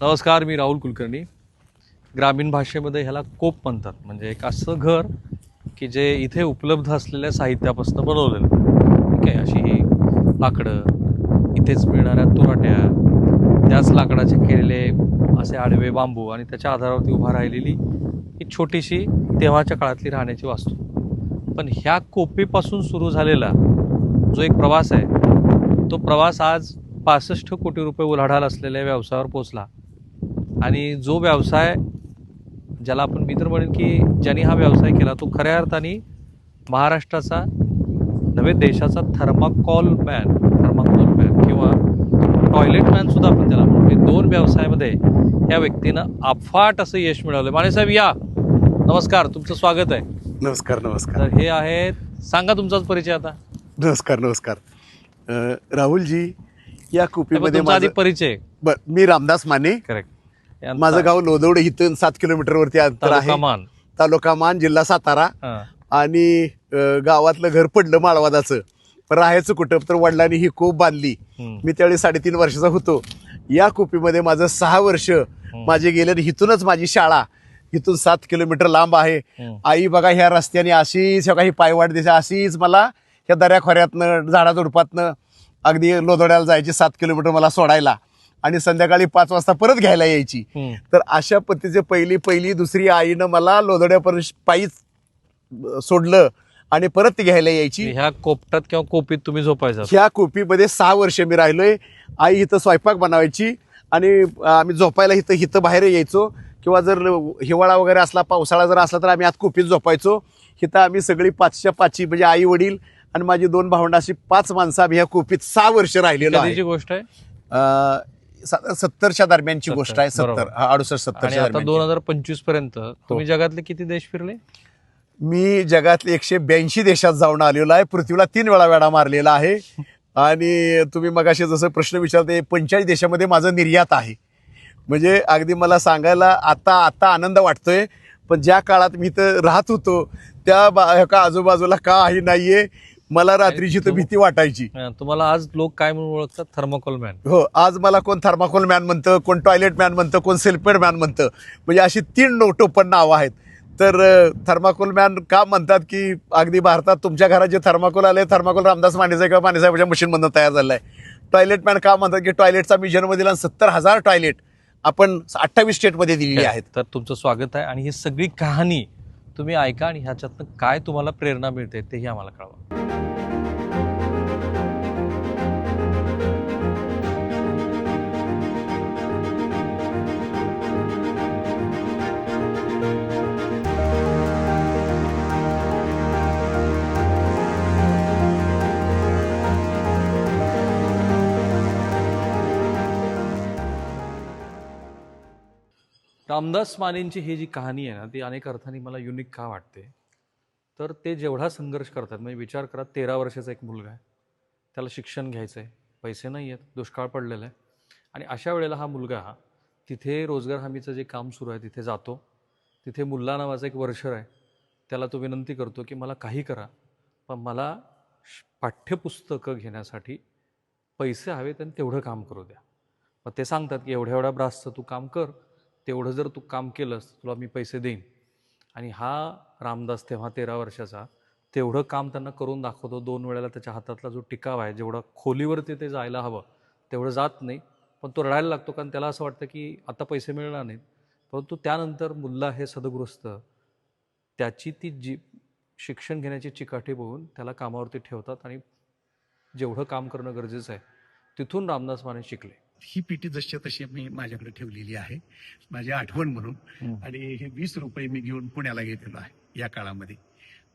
नमस्कार, मी राहुल कुलकर्णी. ग्रामीण भाषेमध्ये ह्याला कोप म्हणतात. म्हणजे एक असं घर की जे इथे उपलब्ध असलेल्या साहित्यापासून बनवलेलं. ठीक आहे, अशी ही लाकडं, इथेच मिळणाऱ्या तुराट्या, त्याच लाकडाचे केलेले असे आडवे बांबू आणि त्याच्या आधारावरती उभा राहिलेली ही छोटीशी तेव्हाच्या काळातली राहण्याची वास्तू. पण ह्या कोपेपासून सुरू झालेला जो एक प्रवास आहे, तो प्रवास आज 65 कोटी रुपये उलाढाल असलेल्या व्यवसायावर पोचला. आणि जो व्यवसाय, ज्याला आपण मी तर म्हणेन की ज्यांनी हा व्यवसाय केला तो खऱ्या अर्थाने महाराष्ट्राचा नव्हे देशाचा थर्माकोल मॅन किंवा टॉयलेट मॅन सुद्धा आपण त्याला म्हणतो. हे दोन व्यवसायामध्ये या व्यक्तीनं अफाट असं यश मिळवलं. मानेसाहेब या, नमस्कार, तुमचं स्वागत आहे. नमस्कार नमस्कार. तर हे आहेत, सांगा तुमचाच परिचय आता. नमस्कार नमस्कार. राहुलजी, या कुपीमध्ये आधी परिचय. मी रामदास माने. करेक्ट. माझं गाव लोदवडे, इथून 7 किलोमीटरवरती अंतर आहे. तालुका मान, जिल्हा सातारा. आणि गावातलं घर पडलं माळवादाचं, पण राहायचं कुठं, तर वडिलांनी ही कूप बांधली. मी त्यावेळी 3.5 वर्षाचा होतो. या कुपीमध्ये माझं 6 वर्ष माझे गेले. इथूनच माझी शाळा इथून 7 किलोमीटर लांब आहे. आई बघा ह्या रस्त्याने अशीच काही पायवाट दिसे, अशीच मला ह्या दऱ्याखोऱ्यातनं झाडाझुडपातनं अगदी लोदवड्याला जायची 7 किलोमीटर मला सोडायला, आणि संध्याकाळी 5 वाजता परत घ्यायला यायची. तर अशा पद्धतीचे पहिली दुसरी आईनं मला लोदवड्यापर्यंत पायीच सोडलं आणि परत ती घ्यायला यायची. ह्या कोपटात किंवा कोपीत तुम्ही झोपायचा? ह्या कोपीमध्ये 6 वर्ष मी राहिलोय. आई इथं स्वयंपाक बनवायची आणि आम्ही झोपायला इथं बाहेर यायचो. किंवा जर हिवाळा वगैरे असला, पावसाळा जर असला, तर आम्ही आत कोपीत झोपायचो. इथं आम्ही सगळी 5च्या 5 म्हणजे आई वडील आणि माझी 2 भावंड, अशी 5 माणसं आम्ही ह्या कोपीत 6 वर्ष राहिलेलो आहे. गोष्ट आहे 70च्या दरम्यानची गोष्ट आहे. 68-70 आता 2025 पर्यंत तुम्ही जगातले किती देश फिरले? मी जगातले 182 देशात जाऊन आलेलो आहे. पृथ्वीला 3 वेळा वेढा मारलेला आहे. आणि तुम्ही मगाशी जसं प्रश्न विचारते, 45 देशामध्ये माझं निर्यात आहे. म्हणजे अगदी मला सांगायला आता आनंद वाटतोय, पण ज्या काळात मी तर राहत होतो त्या आजूबाजूला काही नाहीये. मला रात्रीची तर भीती वाटायची. तुम्हाला आज लोक काय म्हणून ओळखतात? Thermocol man. हो, आज मला कोण थर्माकोल मॅन म्हणतं, कोण टॉयलेट मॅन म्हणतं, कोण सेल्फमेड मॅन म्हणतं. म्हणजे अशी 3 टोपण नावं आहेत. तर थर्माकोल मॅन का म्हणतात की अगदी भारतात तुमच्या घरात जे थर्माकोल आले, थर्माकोल रामदास मानेचा किंवा मानेसाहेबांच्या मशीनमधून तयार झालाय. टॉयलेट मॅन का म्हणतात की टॉयलेटचा मी जन्म दिला, 70,000 टॉयलेट आपण 28 स्टेटमध्ये दिलेली आहेत. तर तुमचं स्वागत आहे. आणि ही सगळी कहाणी तुम्ही ऐका आणि ह्याच्यातनं काय तुम्हाला प्रेरणा मिळते तेही आम्हाला कळवा. रामदास मानेंची ही जी कहाणी आहे ना, ती अनेक अर्थाने मला युनिक का वाटते, तर ते जेवढा संघर्ष करतात. म्हणजे विचार करा, 13 वर्षाचा एक मुलगा आहे, त्याला शिक्षण घ्यायचं आहे, पैसे नाही आहेत, दुष्काळ पडलेला आहे. आणि अशा वेळेला हा मुलगा तिथे रोजगार हमीचं जे काम सुरू आहे तिथे जातो. तिथे मुल्ला नावाचा एक वर्षर आहे, त्याला तो विनंती करतो की मला काही करा, पण मला पाठ्यपुस्तकं घेण्यासाठी पैसे हवेत आणि तेवढं काम करू द्या. मग ते सांगतात की एवढ्या ब्रासचं तू काम कर, तेवढं जर तू काम केलंस तुला मी पैसे देईन. आणि हा रामदास तेव्हा 13 वर्षाचा तेवढं काम त्यांना करून दाखवतो. 2 वेळेला त्याच्या हातातला जो टिकाव आहे, जेवढा खोलीवरती ते जायला हवं तेवढं जात नाही, पण तो रडायला लागतो. कारण त्याला असं वाटतं की आता पैसे मिळणार नाहीत. परंतु त्यानंतर मुल्ला हे सदगृहस्थ त्याची ती जी शिक्षण घेण्याची चिकाटी बघून त्याला कामावरती ठेवतात. आणि जेवढं काम करणं गरजेचं आहे तिथून रामदास माने शिकले. ही पेटी जशी तशी मी माझ्याकडे ठेवलेली आहे, माझी आठवण म्हणून. आणि हे 20 रुपये मी घेऊन पुण्याला गेलेलो आहे या काळामध्ये.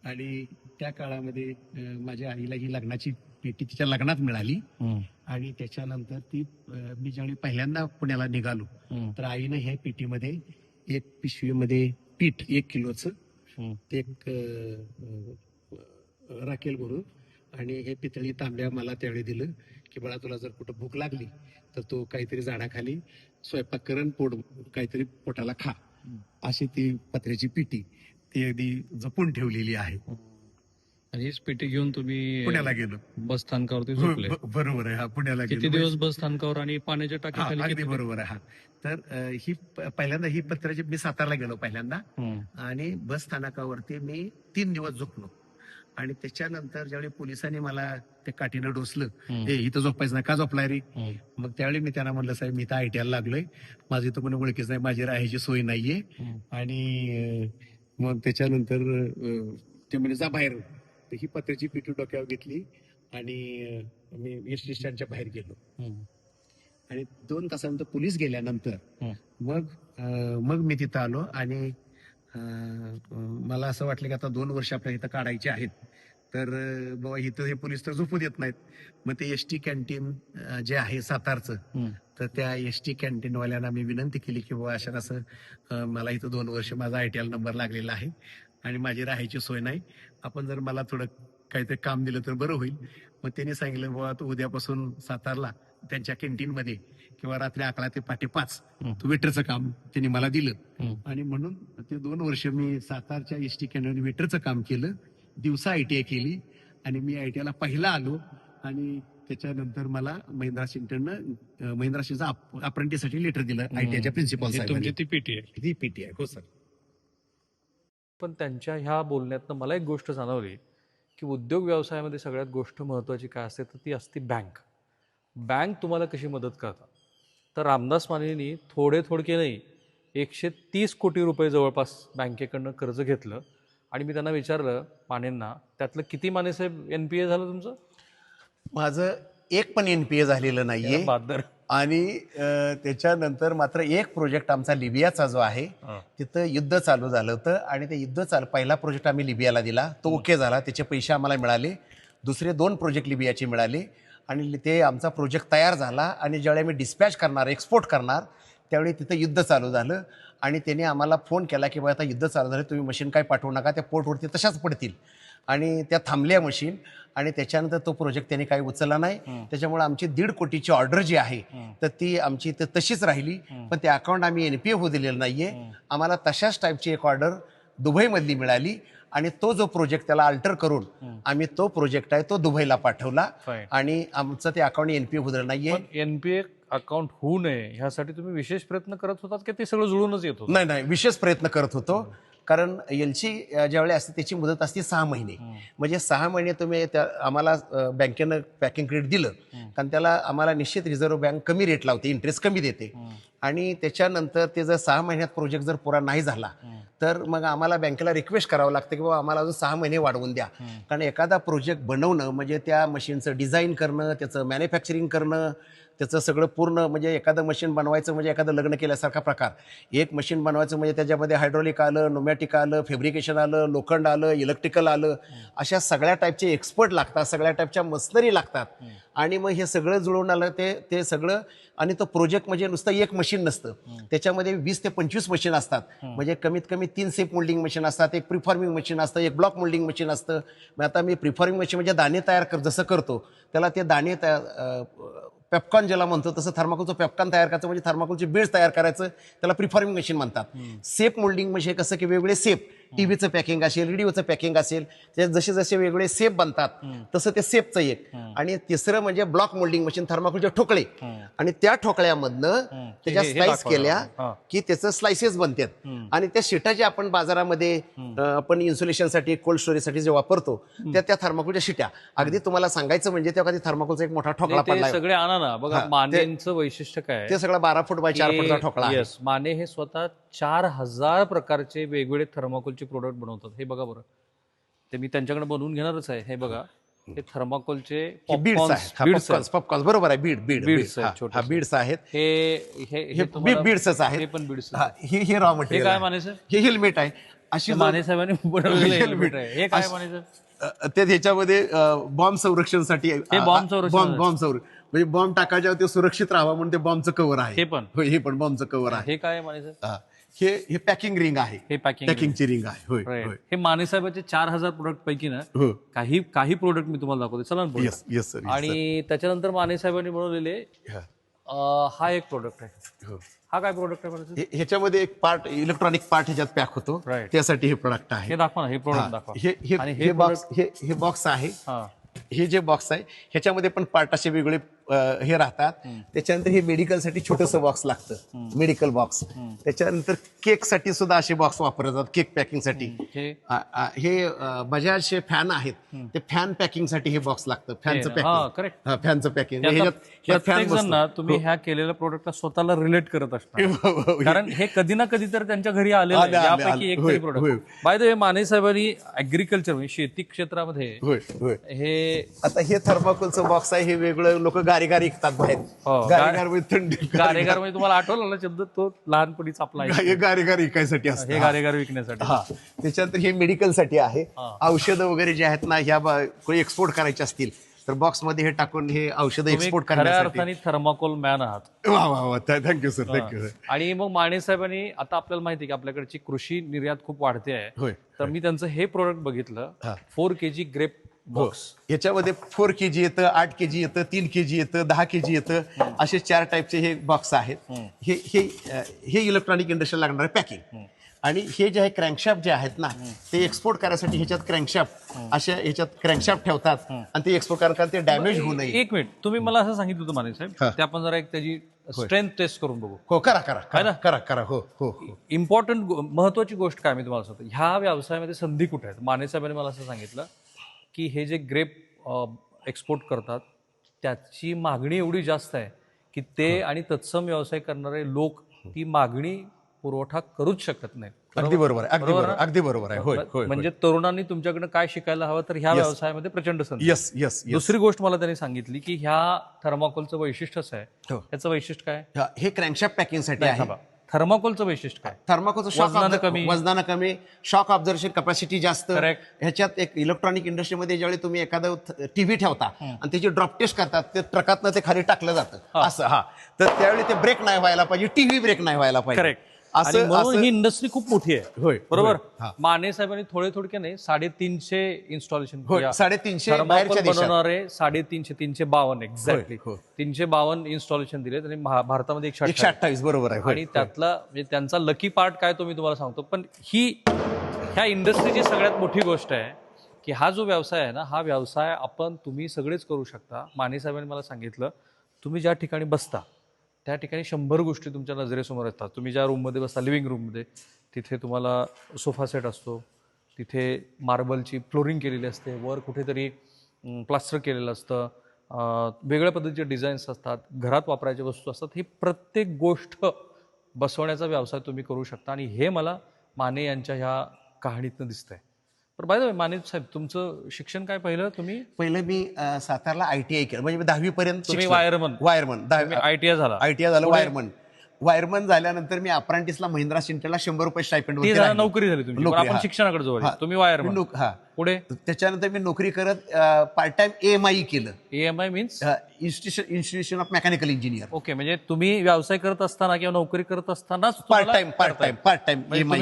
आणि त्या काळामध्ये माझ्या आईला ही लग्नाची पेटी तिच्या लग्नात मिळाली. आणि त्याच्यानंतर ती मी ज्यावेळी पहिल्यांदा पुण्याला निघालो, तर आईनं ह्या पेटीमध्ये एक पिशवीमध्ये पीठ 1 किलोचं एक राखेल भरून आणि हे पितळी तांब्या मला त्यावेळी दिलं की बाळा, तुला जर कुठं भूक लागली तर तू काहीतरी झाडाखाली स्वयंपाक करून काहीतरी पोटाला खा. अशी ती पत्र्याची पिटी ती अगदी जपून ठेवलेली आहे. आणि हीच पेटी घेऊन तुम्ही पुण्याला गेलो. बस स्थानकावरती झोपले. बरोबर आहे. हा, पुण्याला किती गेलो. दिवस बस स्थानकावर आणि पाण्याच्या हा, टाकीखाली अगदी किती? बरोबर आहे. हा, तर ही पहिल्यांदा ही पत्राची मी सातारला गेलो पहिल्यांदा, हम्म. आणि बस स्थानकावरती मी 3 दिवस झोपलो. आणि त्याच्यानंतर ज्यावेळी पोलिसांनी मला ते काठीनं डोसलं, हे इथं झोपायचं नाही, का झोपलाय रे? मग त्यावेळी मी त्यांना म्हणलं, साहेब मी इथं आयटीआयला लागलोय, माझं इथं कोणी ओळखीच नाही, माझी राहायची सोय नाहीये. आणि मग त्याच्यानंतर ते म्हणजे जा बाहेर. तर ही पत्र्याची पिठी डोक्यावर घेतली आणि मी एसटी स्टँडच्या बाहेर गेलो. आणि 2 तासानंतर पोलीस गेल्यानंतर मग मी तिथं आलो. आणि मला असं वाटलं की आता 2 वर्ष आपल्या इथं काढायची आहेत, तर बाबा इथं हे पोलीस तर झोपू देत नाहीत. मग ते एसटी कॅन्टीन जे आहे सातारचं, तर त्या एसटी कॅन्टीनवाल्यांना मी विनंती केली की बाबा असं असं मला इथं 2 वर्ष माझा आयटीआय नंबर लागलेला आहे आणि माझी राहायची सोय नाही, आपण जर मला थोडं काहीतरी काम दिलं तर बरं होईल. मग त्यांनी सांगितलं, बाबा तू उद्यापासून सातारला त्यांच्या कॅन्टीनमध्ये किंवा रात्री 11 ते पहाटे 5 तू वेटरचं काम त्यांनी मला दिलं. आणि म्हणून ते 2 वर्ष मी सातारच्या एसटी कॅन्टीन वेटरचं काम केलं, दिवसा आयटीआय केली. आणि मी आयटीआयला पहिला आलो. आणि त्याच्यानंतर मला महिंद्रा सिंगचा अप्रेंटिससाठी लेटर दिलं आयटीआयच्या प्रिन्सिपल साहेबांनी. ती पेटी आहे. ती पीटी आहे. हो सर. पण त्यांच्या ह्या बोलण्यातनं मला एक गोष्ट जाणवली की उद्योग व्यवसायामध्ये सगळ्यात गोष्ट महत्त्वाची काय असते तर ती असते बँक तुम्हाला कशी मदत करतात. तर रामदास मानेंनी थोडके नाही 130 कोटी रुपये जवळपास बँकेकडनं कर्ज घेतलं. आणि मी त्यांना विचारलं मानेंना, त्यातलं किती मानेसाहेब NPA झालं तुमचं? माझं एक पण NPA झालेलं नाहीये. बहादर. आणि त्याच्यानंतर मात्र एक प्रोजेक्ट आमचा लिबियाचा जो आहे, तिथं युद्ध चालू झालं होतं आणि ते पहिला प्रोजेक्ट आम्ही लिबियाला दिला, तो ओके झाला, त्याचे पैसे आम्हाला मिळाले. दुसरे 2 प्रोजेक्ट लिबियाचे मिळाले आणि ते आमचा प्रोजेक्ट तयार झाला. आणि ज्यावेळी आम्ही डिस्पॅच करणार, एक्सपोर्ट करणार, त्यावेळी तिथं युद्ध चालू झालं. आणि त्याने आम्हाला फोन केला की बाबा आता युद्ध चालू झालं, तुम्ही मशीन काय पाठवू नका, त्या पोर्टवरती तशाच पडतील. आणि त्या थांबल्या मशीन. आणि त्याच्यानंतर तो प्रोजेक्ट त्यांनी काही उचलला नाही. त्याच्यामुळे आमची 1.5 कोटीची ऑर्डर जी आहे तर ती आमची तशीच राहिली. पण ते अकाउंट आम्ही NPA होऊ दिलेलं नाहीये. आम्हाला तशाच टाईपची एक ऑर्डर दुबईमधली मिळाली. आणि तो जो प्रोजेक्ट त्याला अल्टर करून आम्ही तो प्रोजेक्ट आहे तो दुबईला पाठवला. आणि आमचं ते अकाउंट NPA होऊ दिलं नाहीये. NPA अकाउंट होऊ नये ह्यासाठी तुम्ही विशेष प्रयत्न करत होतात की ते सगळं जुळूनच येत होतं? नाही, विशेष प्रयत्न करत होतो. कारण LC ज्यावेळी असते त्याची मुदत असते 6 महिने. म्हणजे 6 महिने तुम्ही आम्हाला बँकेनं पॅकिंग क्रेडिट दिलं, कारण त्याला आम्हाला निश्चित रिझर्व्ह बँक कमी रेट लावते, इंटरेस्ट कमी देते. आणि त्याच्यानंतर ते जर 6 महिन्यात प्रोजेक्ट जर पुरा नाही झाला तर मग आम्हाला बँकेला रिक्वेस्ट करावं लागतं की बाबा आम्हाला अजून 6 महिने वाढवून द्या. कारण एखादा प्रोजेक्ट बनवणं म्हणजे त्या मशीनचं डिझाईन करणं, त्याचं मॅन्युफॅक्चरिंग करणं, त्याचं सगळं पूर्ण म्हणजे एखादं मशीन बनवायचं म्हणजे एखादं लग्न केल्यासारखा प्रकार. एक मशीन बनवायचं म्हणजे त्याच्यामध्ये हायड्रॉलिक आलं, न्यूमॅटिक आलं, फॅब्रिकेशन आलं, लोखंड आलं, इलेक्ट्रिकल आलं, अशा सगळ्या टाईपचे एक्सपर्ट लागतात, सगळ्या टाईपच्या मशिनरी लागतात. आणि मग हे सगळं जुळवून आलं ते सगळं. आणि तो प्रोजेक्ट म्हणजे नुसतं एक मशीन नसतं, त्याच्यामध्ये 20 ते 25 मशीन असतात. म्हणजे कमीत कमी 3 सेप मोल्डिंग मशीन असतात, एक प्रिफॉर्मिंग मशीन असतं, एक ब्लॉक मोल्डिंग मशीन असतं. मग आता मी प्रिफॉर्मिंग मशीन म्हणजे दाणे तयार जसं करतो त्याला ते दाणे पेपकॉर्न ज्याला म्हणतो तसं थर्माकोलचं पेपकॉर्न तयार करायचं, म्हणजे थर्माकोलचे बेड्स तयार करायचं, त्याला प्रिफॉर्मिंग मशीन म्हणतात. सेप मोल्डिंग म्हणजे कसं की वेगवेगळे सेप, टीव्हीचं पॅकिंग असेल, रेडिओचं पॅकिंग असेल, ते जसे जसे वेगवेगळे सेप बनतात तसं ते सेपचं एक. आणि तिसरं म्हणजे ब्लॉक मोल्डिंग मशीन, थर्माकोलचे ठोकळे. आणि त्या ठोकळ्यामधनं त्याच्या स्लाइस केल्या की त्याचं स्लाइसेस बनतात. आणि त्या शिटा ज्या आपण बाजारामध्ये आपण इन्सुलेशनसाठी, कोल्ड स्टोरेजसाठी जे वापरतो त्या थर्माकोलच्या शिट्या. अगदी तुम्हाला सांगायचं म्हणजे तेव्हा कधी थर्माकोलचा एक मोठा ठोकळा पडला सगळे आणा ना. बघा मानेंचं वैशिष्ट्य काय, ते सगळं 12 फूट बाय 4 फूटचा ठोकळा आहे. माने हे स्वतः 4000 प्रकारचे वेगवेगळे थर्माकोलचे प्रोडक्ट बनवतात. हे बघा बरं, ते मी त्यांच्याकडे बनवून घेणारच आहे. हे बघा, हे थर्माकोलचे पॉपकॉर्न, बरोबर आहे, बीड्स आहेत. हे बीड्सच आहेत. हे पण बीड्स. हे रॉ मटेरियल काय मानेसाहेब? हे हेल्मेट आहे. अशी मानेसाहेबांनी बनवलेलं हेल्मेट आहे. हे काय मानेसाहेब? ते ह्याच्यामध्ये बॉम्ब संरक्षणसाठी, बॉम्ब संरक्षण म्हणजे बॉम्ब टाकायच्या ते सुरक्षित राहावं म्हणून ते बॉम्बचं कव्हर आहे. हे पण बॉम्बचं कव्हर आहे. हे काय मानेसाहेब? हे पॅकिंग रिंग आहे. हे पॅकिंगची रिंग आहे. होय. हे मानेसाहेबांचे 4000 प्रोडक्ट पैकी ना काही प्रोडक्ट मी तुम्हाला दाखवते. चला ना. Yes sir. आणि त्याच्यानंतर मानेसाहेबांनी बनवलेले हा एक प्रोडक्ट आहे. हो. हा काय प्रोडक्ट आहे बरं? ह्याच्यामध्ये एक पार्ट, इलेक्ट्रॉनिक पार्ट ह्याच्यात पॅक होतो, Right. त्यासाठी हे प्रोडक्ट आहे. हे दाखवा ना, हे हा. प्रोडक्ट दाखवा. आणि हे बॉक्स, हे बॉक्स आहे. हा हे जे बॉक्स आहे ह्याच्यामध्ये पण पार्ट असे वेगळे हे राहतात. त्याच्यानंतर हे मेडिकलसाठी छोटंसं बॉक्स लागतं, मेडिकल बॉक्स. त्याच्यानंतर केकसाठी सुद्धा असे बॉक्स वापरले जातात, केक पॅकिंगसाठी. हे बजाजचे फॅन आहेत, ते फॅन पॅकिंगसाठी हे बॉक्स लागतं, फॅनचं पॅकिंग. करेक्ट. फॅनचं पॅकिंग. प्रत्येक जण ना, तुम्ही ह्या केलेल्या प्रोडक्टला स्वतःला रिलेट करत असणार, कारण हे कधी ना कधी तर त्यांच्या घरी आलेलं आहे. यापैकी एक तरी product. By the way, Mane साहेबांनी ऍग्रिकल्चर म्हणजे शेती क्षेत्रामध्ये हे आता हे थर्माकोलचं बॉक्स आहे, हे वेगळं लोक गारेगार विकतात बाहेर. गारेगार म्हणजे थंडी, गारेगार म्हणजे तुम्हाला आठवलं ना शब्द, तो लहानपणीच आपला आहे. हे गारेगार विकायसाठी असतं. हे गारेगार विकण्यासाठी. हा. त्याच्यानंतर हे मेडिकलसाठी आहे. औषधं वगैरे जे आहेत ना, ह्या कोणी एक्सपोर्ट करायचे असतील तर बॉक्स मध्ये हे टाकून हे औषधं एक्सपोर्ट खऱ्या करण्यासाठी. अर्थाने थर्माकोल मॅन आहात. वा वा वा, थँक्यू सर, थँक्यू सर. आणि मग माने साहेबांनी, आता आपल्याला माहिती आहे की आपल्याकडची कृषी निर्यात खूप वाढते आहे, होय. तर मी त्यांचं हे प्रोडक्ट बघितलं, 4 kg ग्रेप बॉक्स. याच्यामध्ये 4 kg येतं, 8 kg येतं, 3 kg येतं, 10 kg येतं, असे 4 टाईपचे हे बॉक्स आहेत. हे इलेक्ट्रॉनिक इंडस्ट्रीला लागणारे पॅकिंग. आणि हे जे आहे क्रँकशाफ्ट जे आहेत ना, ते एक्सपोर्ट करायसाठी ह्याच्यात क्रँकशाफ्ट अशा ह्याच्यात क्रँकशाफ्ट ठेवतात आणि ते एक्सपोर्ट करायला ते डॅमेज होऊ नये. एक मिनिट, तुम्ही मला असं सांगितलं होतं माने साहेब, ते आपण जरा एक त्याची स्ट्रेंथ टेस्ट करून बघू. हो, करा करा करा करा करा. हो हो हो. इम्पॉर्टंट महत्वाची गोष्ट काय मी तुम्हाला सांगतो, ह्या व्यवसायामध्ये संधी कुठे आहेत. माने साहेबांनी मला असं सांगितलं की हे जे ग्रेप एक्सपोर्ट करतात त्याची मागणी एवढी जास्त आहे की ते आणि तत्सम व्यवसाय करणारे लोक ती मागणी पुरवठा करूच शकत नाही. अगदी बरोबर आहे, अगदी बरोबर, अगदी बरोबर आहे. होय होय. म्हणजे तरुणांनी तुमच्याकडनं काय शिकायला हवं, तर ह्या व्यवसायामध्ये प्रचंड संधी. Yes yes. दुसरी गोष्ट मला त्यांनी सांगितली की ह्या थर्माकोलचं वैशिष्ट्य असं आहे. त्याचं वैशिष्ट्य काय? हे क्रँकशाफ्ट पॅकिंगसाठी आहे. थर्माकोलचं वैशिष्ट्य काय? थर्माकोलचं वजनानं कमी, शॉक ऑब्झर्वेशन कॅपॅसिटी जास्त. ह्याच्यात एक इलेक्ट्रॉनिक इंडस्ट्रीमध्ये ज्यावेळी तुम्ही एखादं टीव्ही ठेवता आणि त्याची ड्रॉप टेस्ट करतात, ते ट्रकातनं ते खाली टाकलं जातं असं. हा, तर त्यावेळी ते ब्रेक नाही व्हायला पाहिजे, टीव्ही ब्रेक नाही व्हायला पाहिजे. करेक्ट. म्हणून ही इंडस्ट्री खूप मोठी आहे. होय, बरोबर. माने साहेबांनी थोडके नाही, 350 इन्स्टॉलेशन. 350 बनवणारे 350, 352 एक्झॅक्टली 352 इन्स्टॉलेशन दिले आणि भारतामध्ये 128. बरोबर आहे. आणि त्यातला म्हणजे त्यांचा लकी पार्ट काय तो मी तुम्हाला सांगतो. पण ह्या इंडस्ट्रीची सगळ्यात मोठी गोष्ट आहे की हा जो व्यवसाय आहे ना, हा व्यवसाय तुम्ही सगळेच करू शकता. माने साहेबांनी मला सांगितलं, तुम्ही ज्या ठिकाणी बसता त्या ठिकाणी 100 गोष्टी तुमच्या नजरेसमोर येतात. तुम्ही ज्या रूममध्ये बसता, लिव्हिंग रूममध्ये, तिथे तुम्हाला सोफा सेट असतो, तिथे मार्बलची फ्लोरिंग केलेली असते, वर कुठेतरी प्लास्टर केलेलं असतं, वेगळ्या पद्धतीचे डिझाईन्स असतात, घरात वापरायच्या वस्तू असतात. ही प्रत्येक गोष्ट बसवण्याचा व्यवसाय तुम्ही करू शकता. आणि हे मला माने यांच्या ह्या कहाणीतनं दिसतंय. पण बाय द वे, माने साहेब, तुमचं शिक्षण काय? पहिलं मी सातारला ITI केलं, म्हणजे 10वी पर्यंत. तुम्ही वायरमन ITI झाला. ITI झालं. वायरमन झाल्यानंतर मी अप्रेंटिसला महिंद्रा सिंटरला 100 रुपये स्टायपेंड. नोकरी झाली तुमची. आपण शिक्षणाकडे जाऊ. तुम्ही वायरमन. पुढे त्याच्यानंतर मी नोकरी करत पार्ट टाइम AMI केलं. AMI means institution of mechanical engineer. Okay. म्हणजे तुम्ही व्यवसाय करत असताना किंवा नोकरी करत असताना पार्ट टाइम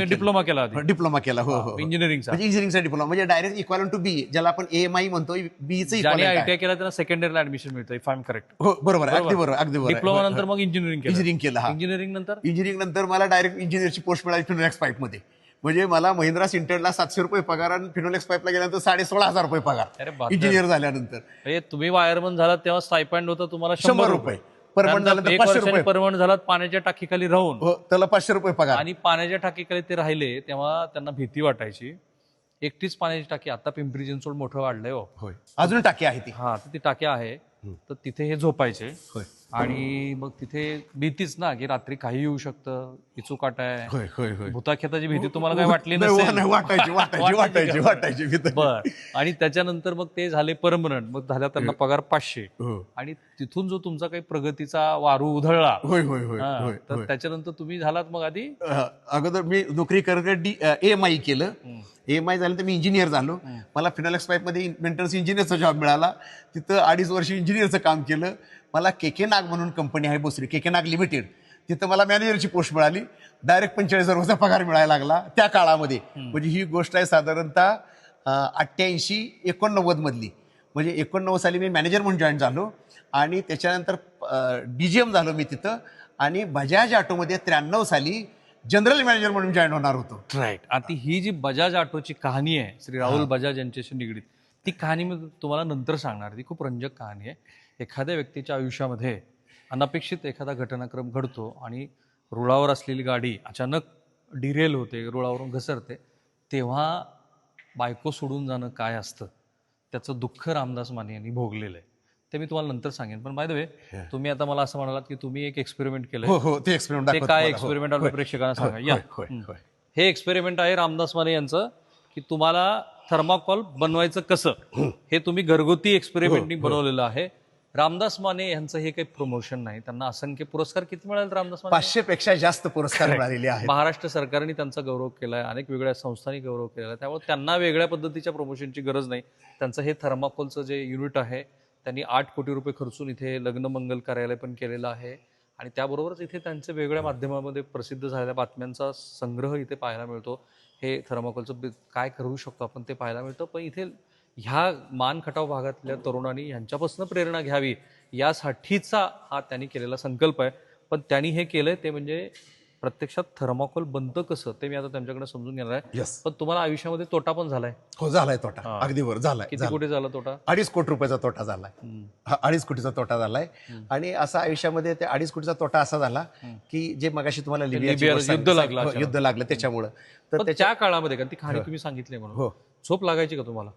डिप्लोमा केला. डिप्लोमा केला. हो हो. इंजिनिअरिंगचा. म्हणजे इंजिनिअरिंगचा डिप्लोमा, म्हणजे डायरेक्ट इक्वॅलंट टू BE, ज्याला आपण AMI म्हणतो. BEचं ITI केला त्यांना सेकंड इयरला ऍडमिशन मिळतं, इफ आय एम करेक्ट. हो, बरोबर, अगदी बरोबर. डिप्लोमा नंतर मग इंजिनिअरिंग केलं. इंजिनिअरिंग नंतर मला डायरेक्ट इंजिनियरची पोस्ट मिळाली फिनोलेक्स पाईप मध्ये. म्हणजे मला महिंद्रा सिंटरला 700 रुपये पगार आणि फिनोलेक्स पाईपला गेल्यानंतर 16,500 रुपये पगार इंजिनियर झाल्यानंतर. तुम्ही वायरमन झालात तेव्हा स्टायपेंड होतं तुम्हाला 100 रुपये. परमनंट झाल्यानंतर 500 रुपये. परमनंट झालात पाण्याच्या टाकीखाली राहून. त्याला 500 रुपये पगार. आणि पाण्याच्या टाकीखाली ते राहिले तेव्हा त्यांना भीती वाटायची. एकटीच पाण्याची टाकी, आता पिंपरी चिंचवड मोठं वाढलंय. होय, अजून टाकी आहे ती. हा, ती टाकी आहे. तर तिथे हे झोपायचे. आणि मग तिथे भीतीच ना की रात्री काही येऊ शकतं, इचूकाटा आहे, भूताखेताची भीती तुम्हाला काय वाटली नसेल? वाटायची. बर. आणि त्याच्यानंतर मग ते झाले परमनंट. मग झाल्या त्यांना पगार 500. आणि तिथून जो तुमचा काही प्रगतीचा वारू उधळला, तर त्याच्यानंतर तुम्ही झालात मग आधी अगोदर मी नोकरी करत AMI केलं. AMI झाल्यानंतर मी इंजिनियर झालो. मला फिनोलेक्स पाईप मध्ये मेंटेनन्स इंजिनियरचा जॉब मिळाला. तिथं 2.5 वर्ष इंजिनियरचं काम केलं. मला KK नाग म्हणून कंपनी आहे बोसरी, KK नाग लिमिटेड. तिथं मला मॅनेजरची पोस्ट मिळाली. डायरेक्ट 45,000 रुपयाचा पगार मिळायला लागला त्या काळामध्ये. म्हणजे ही गोष्ट आहे साधारणतः 88-89 मधली. म्हणजे 89 साली मी मॅनेजर म्हणून जॉईन झालो आणि त्याच्यानंतर DGM झालो मी तिथं आणि बजाज ऑटोमध्ये 93 साली जनरल मॅनेजर म्हणून जॉईन होणार होतो. राईट. आता ही जी बजाज ऑटोची कहाणी आहे श्री राहुल बजाज यांच्याशी निगडीत, ती कहाणी मी तुम्हाला नंतर सांगणार. ती खूप रंजक कहाणी आहे. एखाद्या व्यक्तीच्या आयुष्यामध्ये अनपेक्षित एखादा घटनाक्रम घडतो आणि रुळावर असलेली गाडी अचानक डिरेल होते, रुळावरून घसरते, तेव्हा बायको सोडून जाणं काय असतं त्याचं दुःख रामदास माने यांनी भोगलेलं आहे. ते मी तुम्हाला नंतर सांगेन. पण बाय द वे, तुम्ही आता मला असं म्हणालात की तुम्ही एक एक्सपेरिमेंट केलंय. हो, ते एक्सपेरिमेंट ते काय एक्सपेरिमेंट आपल्या प्रेक्षकांना सांगा. या, हे एक्सपेरिमेंट आहे रामदास माने यांचं, की तुम्हाला थर्माकोल बनवायचं कसं हे तुम्ही घरगुती एक्सपेरिमेंटनी बनवलेलं आहे. रामदास माने यांचं हे काही प्रमोशन नाही. त्यांना असंख्य पुरस्कार किती मिळाले रामदास माने? 500 पेक्षा जास्त पुरस्कार मिळालेले आहेत. महाराष्ट्र सरकारने त्यांचा गौरव केलाय, अनेक वेगळ्या संस्थांनी गौरव केलेला आहे. त्यामुळे त्यांना वेगळ्या पद्धतीच्या प्रमोशनची गरज नाही. त्यांचं हे थर्माकोलचं जे युनिट आहे त्यांनी 8 कोटी रुपये खर्चून इथे लग्न मंगल कार्यालय पण केलेलं आहे आणि त्याबरोबरच इथे त्यांचे वेगळ्या माध्यमामध्ये प्रसिद्ध झालेल्या बातम्यांचा संग्रह इथे पाहायला मिळतो. हे थर्माकोलचं काय करू शकतो आपण ते पाहायला मिळतं. पण इथे ह्या मान खटाव भागातल्या तरुणांनी ह्यांच्यापासून प्रेरणा घ्यावी यासाठीचा हा त्यांनी केलेला संकल्प आहे. पण त्यांनी हे केलंय ते म्हणजे प्रत्यक्षात थर्माकोल बनतं कसं ते मी आता त्यांच्याकडे समजून घेणार आहे. Yes. पण तुम्हाला आयुष्यामध्ये तोटा पण झालाय. हो, झालाय तोटा, अगदी बरोबर झालाय. किती कोटी झाला तोटा? 2.5 कोटी रुपयाचा तोटा झालाय. 2.5 कोटीचा तोटा झालाय. आणि असा आयुष्यामध्ये ते 2.5 कोटीचा तोटा असा झाला की जे मगाशी तुम्हाला युद्ध लागलं त्याच्यामुळं. तर त्या काळामध्ये का ती कहाणी तुम्ही सांगितली म्हणून झोप लागायची का तुम्हाला?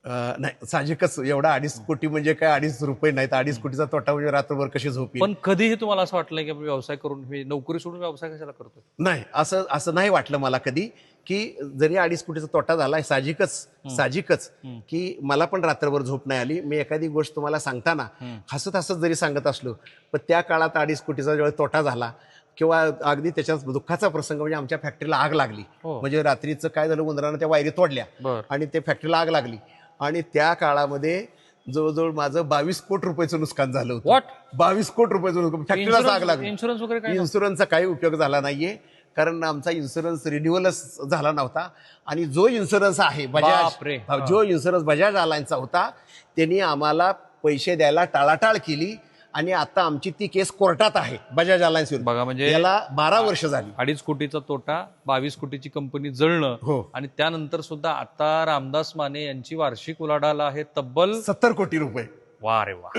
नाही, साहजिकच एवढा 2.5 कोटी म्हणजे काय 2.5 रुपये नाही, 2.5 कोटीचा तोटा म्हणजे रात्रभर कशी झोपी. पण कधीही तुम्हाला असं वाटलं की आपण व्यवसाय करून मी नोकरी सोडून व्यवसाय कशाला करतोय? नाही, असं नाही वाटलं मला कधी की जरी 2.5 कोटीचा तोटा झाला, साहजिकच की मला पण रात्रभर झोप नाही आली. मी एखादी गोष्ट तुम्हाला सांगताना हसत जरी सांगत असलो, पण त्या काळात 2.5 कोटीचा जेव्हा तोटा झाला किंवा अगदी त्याच्यात दुःखाचा प्रसंग म्हणजे आमच्या फॅक्टरीला आग लागली. म्हणजे रात्रीचं काय झालं, उंदरानं त्या वायरी तोडल्या आणि त्या फॅक्टरीला आग लागली आणि त्या काळामध्ये जवळजवळ माझं 22 कोटी रुपयाचं नुकसान झालं होतं. 22 कोटी रुपयाचं नुकसान, फॅक्टरीला आग लागली. इन्शुरन्स वगैरे काय? इन्शुरन्सचा काही उपयोग झाला नाहीये कारण आमचा इन्शुरन्स रिन्युअलच झाला नव्हता. आणि जो इन्शुरन्स आहे बजाज अलायन्सचा होता त्यांनी आम्हाला पैसे द्यायला टाळाटाळ केली आणि आता आमची ती केस कोर्टात आहे बजाज अलायन्स. बघा, म्हणजे याला 12 वर्ष झाली. 2.5 कोटीचा तोटा, 22 कोटीची कंपनी जळणं आणि त्यानंतर सुद्धा आता रामदास माने यांची वार्षिक उलाढाल आहे तब्बल 70 कोटी रुपये. वा रे वा,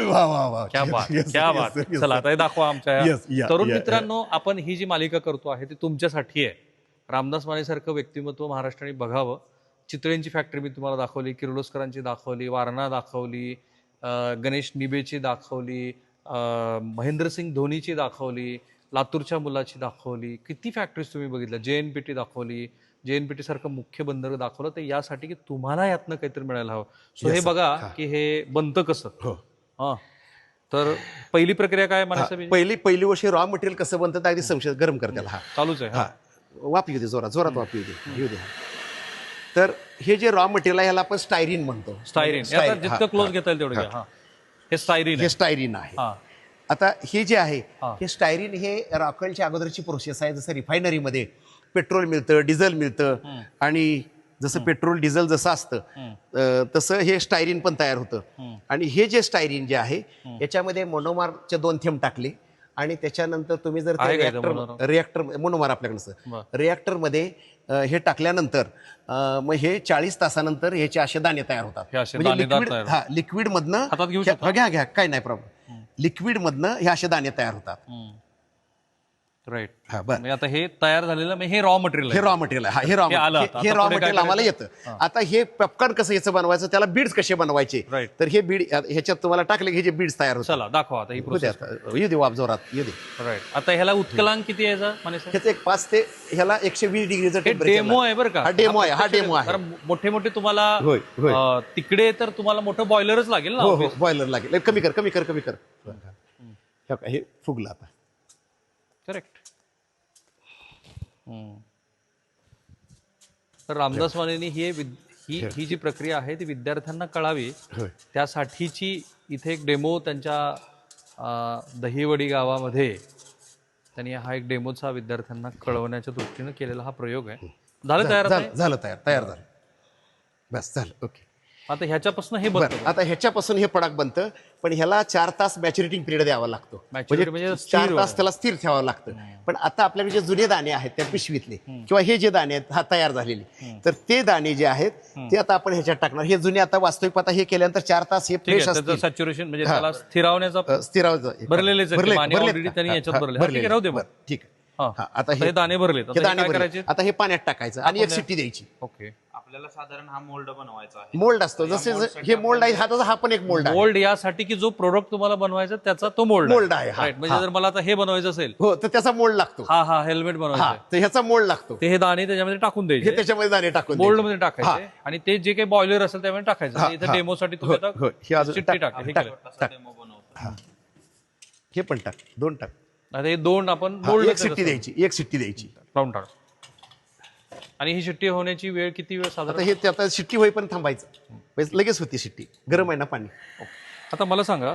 वा, क्या बात. चला आता हे दाखवा आमच्या तरुण मित्रांनो. आपण ही जी मालिका करतो आहे ती तुमच्यासाठी आहे. रामदास माने सारखं व्यक्तिमत्व महाराष्ट्राने बघावं. चितळेंची फॅक्टरी मी तुम्हाला दाखवली, किर्लोस्करांची दाखवली, वारणा दाखवली, गणेश निबेची दाखवली, महेंद्रसिंग धोनीची दाखवली, लातूरच्या मुलाची दाखवली, किती फॅक्टरीज तुम्ही बघितल्या, JNPT दाखवली, JNPT सारखं मुख्य बंदर दाखवलं. तर यासाठी की तुम्हाला यातनं काहीतरी मिळायला हवं. सो हे बघा की हे बनतं कसं. हा, तर पहिली प्रक्रिया काय म्हणायचं? पहिली वर्ष रॉ मटेरियल कसं बनतं अगदी संशय गरम कर त्याला. चालूच आहे. वाफ येऊ दे, जोरात वाफ येऊ दे. तर हे जे रॉ मटेरियल आहे ह्याला आपण स्टायरीन म्हणतो. स्टायरीन जितकं क्लोज घेता येईल तेवढं घ्या. हे स्टायरीन आहे. आता हे जे आहे हे स्टायरीन हे रॉकेलच्या अगोदरची प्रोसेस आहे. जसं रिफायनरीमध्ये पेट्रोल मिळतं, डिझेल मिळतं आणि जसं पेट्रोल डिझेल जसं असतं तसं हे स्टायरीन पण तयार होतं. आणि हे जे स्टायरीन जे आहे याच्यामध्ये मोनोमारचे 2 थेंब टाकले आणि त्याच्यानंतर तुम्ही जर रिएक्टर मोनोमार आपल्याकडे रिएक्टरमध्ये हे टाकल्यानंतर मग हे 40 तासानंतर ह्याचे असे दाणे तयार होतात. म्हणजे लिक्विड मधनं घ्या काय नाही प्रॉब्लेम. लिक्विड मधनं हे असे दाणे तयार होतात. राईट. आता हे तयार झालेलं हे रॉ मटेरियल आहे. हे रॉ मटेरियल आम्हाला येतं. आता हे पॉपकॉर्न कसं याचं बनवायचं, त्याला बीड्स कसे बनवायचे, तर हे बीड ह्याच्यात तुम्हाला टाकले की हे बीड्स तयार होतात. चला दाखवा आता ही प्रोसेस. येऊ दे वाफ जोरात येऊ दे. राईट. आता ह्याला उत्कलांक किती यायचा? ह्याचं एक 5 ते ह्याला 120 डिग्रीचं डेमो आहे बरं का. हा डेमो आहे. मोठे तुम्हाला तिकडे तर तुम्हाला मोठं बॉयलरच लागेल ना. हो, बॉयलर लागेल. कमी कर. हे फुगलं आता. करेक्ट. तर रामदास मानेंनी ही जी प्रक्रिया आहे ती विद्यार्थ्यांना कळावी त्यासाठीची इथे एक डेमो त्यांच्या दहिवडी गावामध्ये त्यांनी हा एक डेमोचा विद्यार्थ्यांना कळवण्याच्या दृष्टीने केलेला हा प्रयोग आहे. झालं तयार. बस झालं. ओके. आता ह्याच्यापासून हे बरं, आता ह्याच्यापासून हे प्रॉडक्ट बनतं, पण ह्याला 4 तास मॅच्युरिटी पिरियड द्यावा लागतो. Maturity म्हणजे 4 तास त्याला स्थिर ठेवावं लागतं. पण आता आपल्याकडे जे जुने दाणे आहेत त्या पिशवीतले किंवा हे जे दाणे आहेत हा तयार झालेले, तर ते दाणे जे आहेत ते आता आपण ह्याच्यात टाकणार. हे जुने आता वास्तविक आता हे केल्यानंतर 4 तास हे फ्रेश असतील. सॅच्युरेशन म्हणजे त्याला स्थिरावण्याचा स्थिरावं भरलेलेच आहेत. पाणी already त्यांनी याच्यात भरले. ठीक आहे, राहू दे मग. ठीक आहे. हा. आता हे दाणे भरले हे दाणे भरले. आता हे पाण्यात टाकायचं आणि एक शिट्टी द्यायची. ओके. आपल्याला साधारण हा मोल्ड बनवायचा आहे. मोल्ड असतो जसे हे मोल्ड आहे, हा पण एक मोल्ड आहे. मोल्ड यासाठी की जो प्रोडक्ट तुम्हाला बनवायचा त्याचा तो मोल्ड आहे, हा, राईट. म्हणजे जर मला आता हे बनवायचं असेल, हो, तर त्याचा मोल्ड लागतो. हा हेल्मेट हा, बनवायचं तर ह्याचा मोल्ड लागतो. ते हे दाणे त्याच्यामध्ये टाकून हे द्यायचे, त्याच्यामध्ये दाणे टाकून मोल्ड द्यायचे. मध्ये टाकायचे आणि ते जे काही बॉयलर असेल त्यामध्ये टाकायचं. इथे डेमोसाठी तुम्ही हो, आता हे अजून चिठ्ठी टाक, टाका. हे टाक, केलं. टाक. डेमो बनवतो. हे पण टाक, 2 टाक. आता हे 2 आपण हा, मोल्ड एक शिट्टी द्यायची, एक शिट्टी द्यायची. लावून टाका. आणि ही शिट्टी होण्याची वेळ किती वेळ आता साधारण? हे आता शिट्टी होईपर्यंत थांबायचं, म्हणजे लगेच होती शिट्टी. गरम आहे ना पाणी. आता मला सांगा,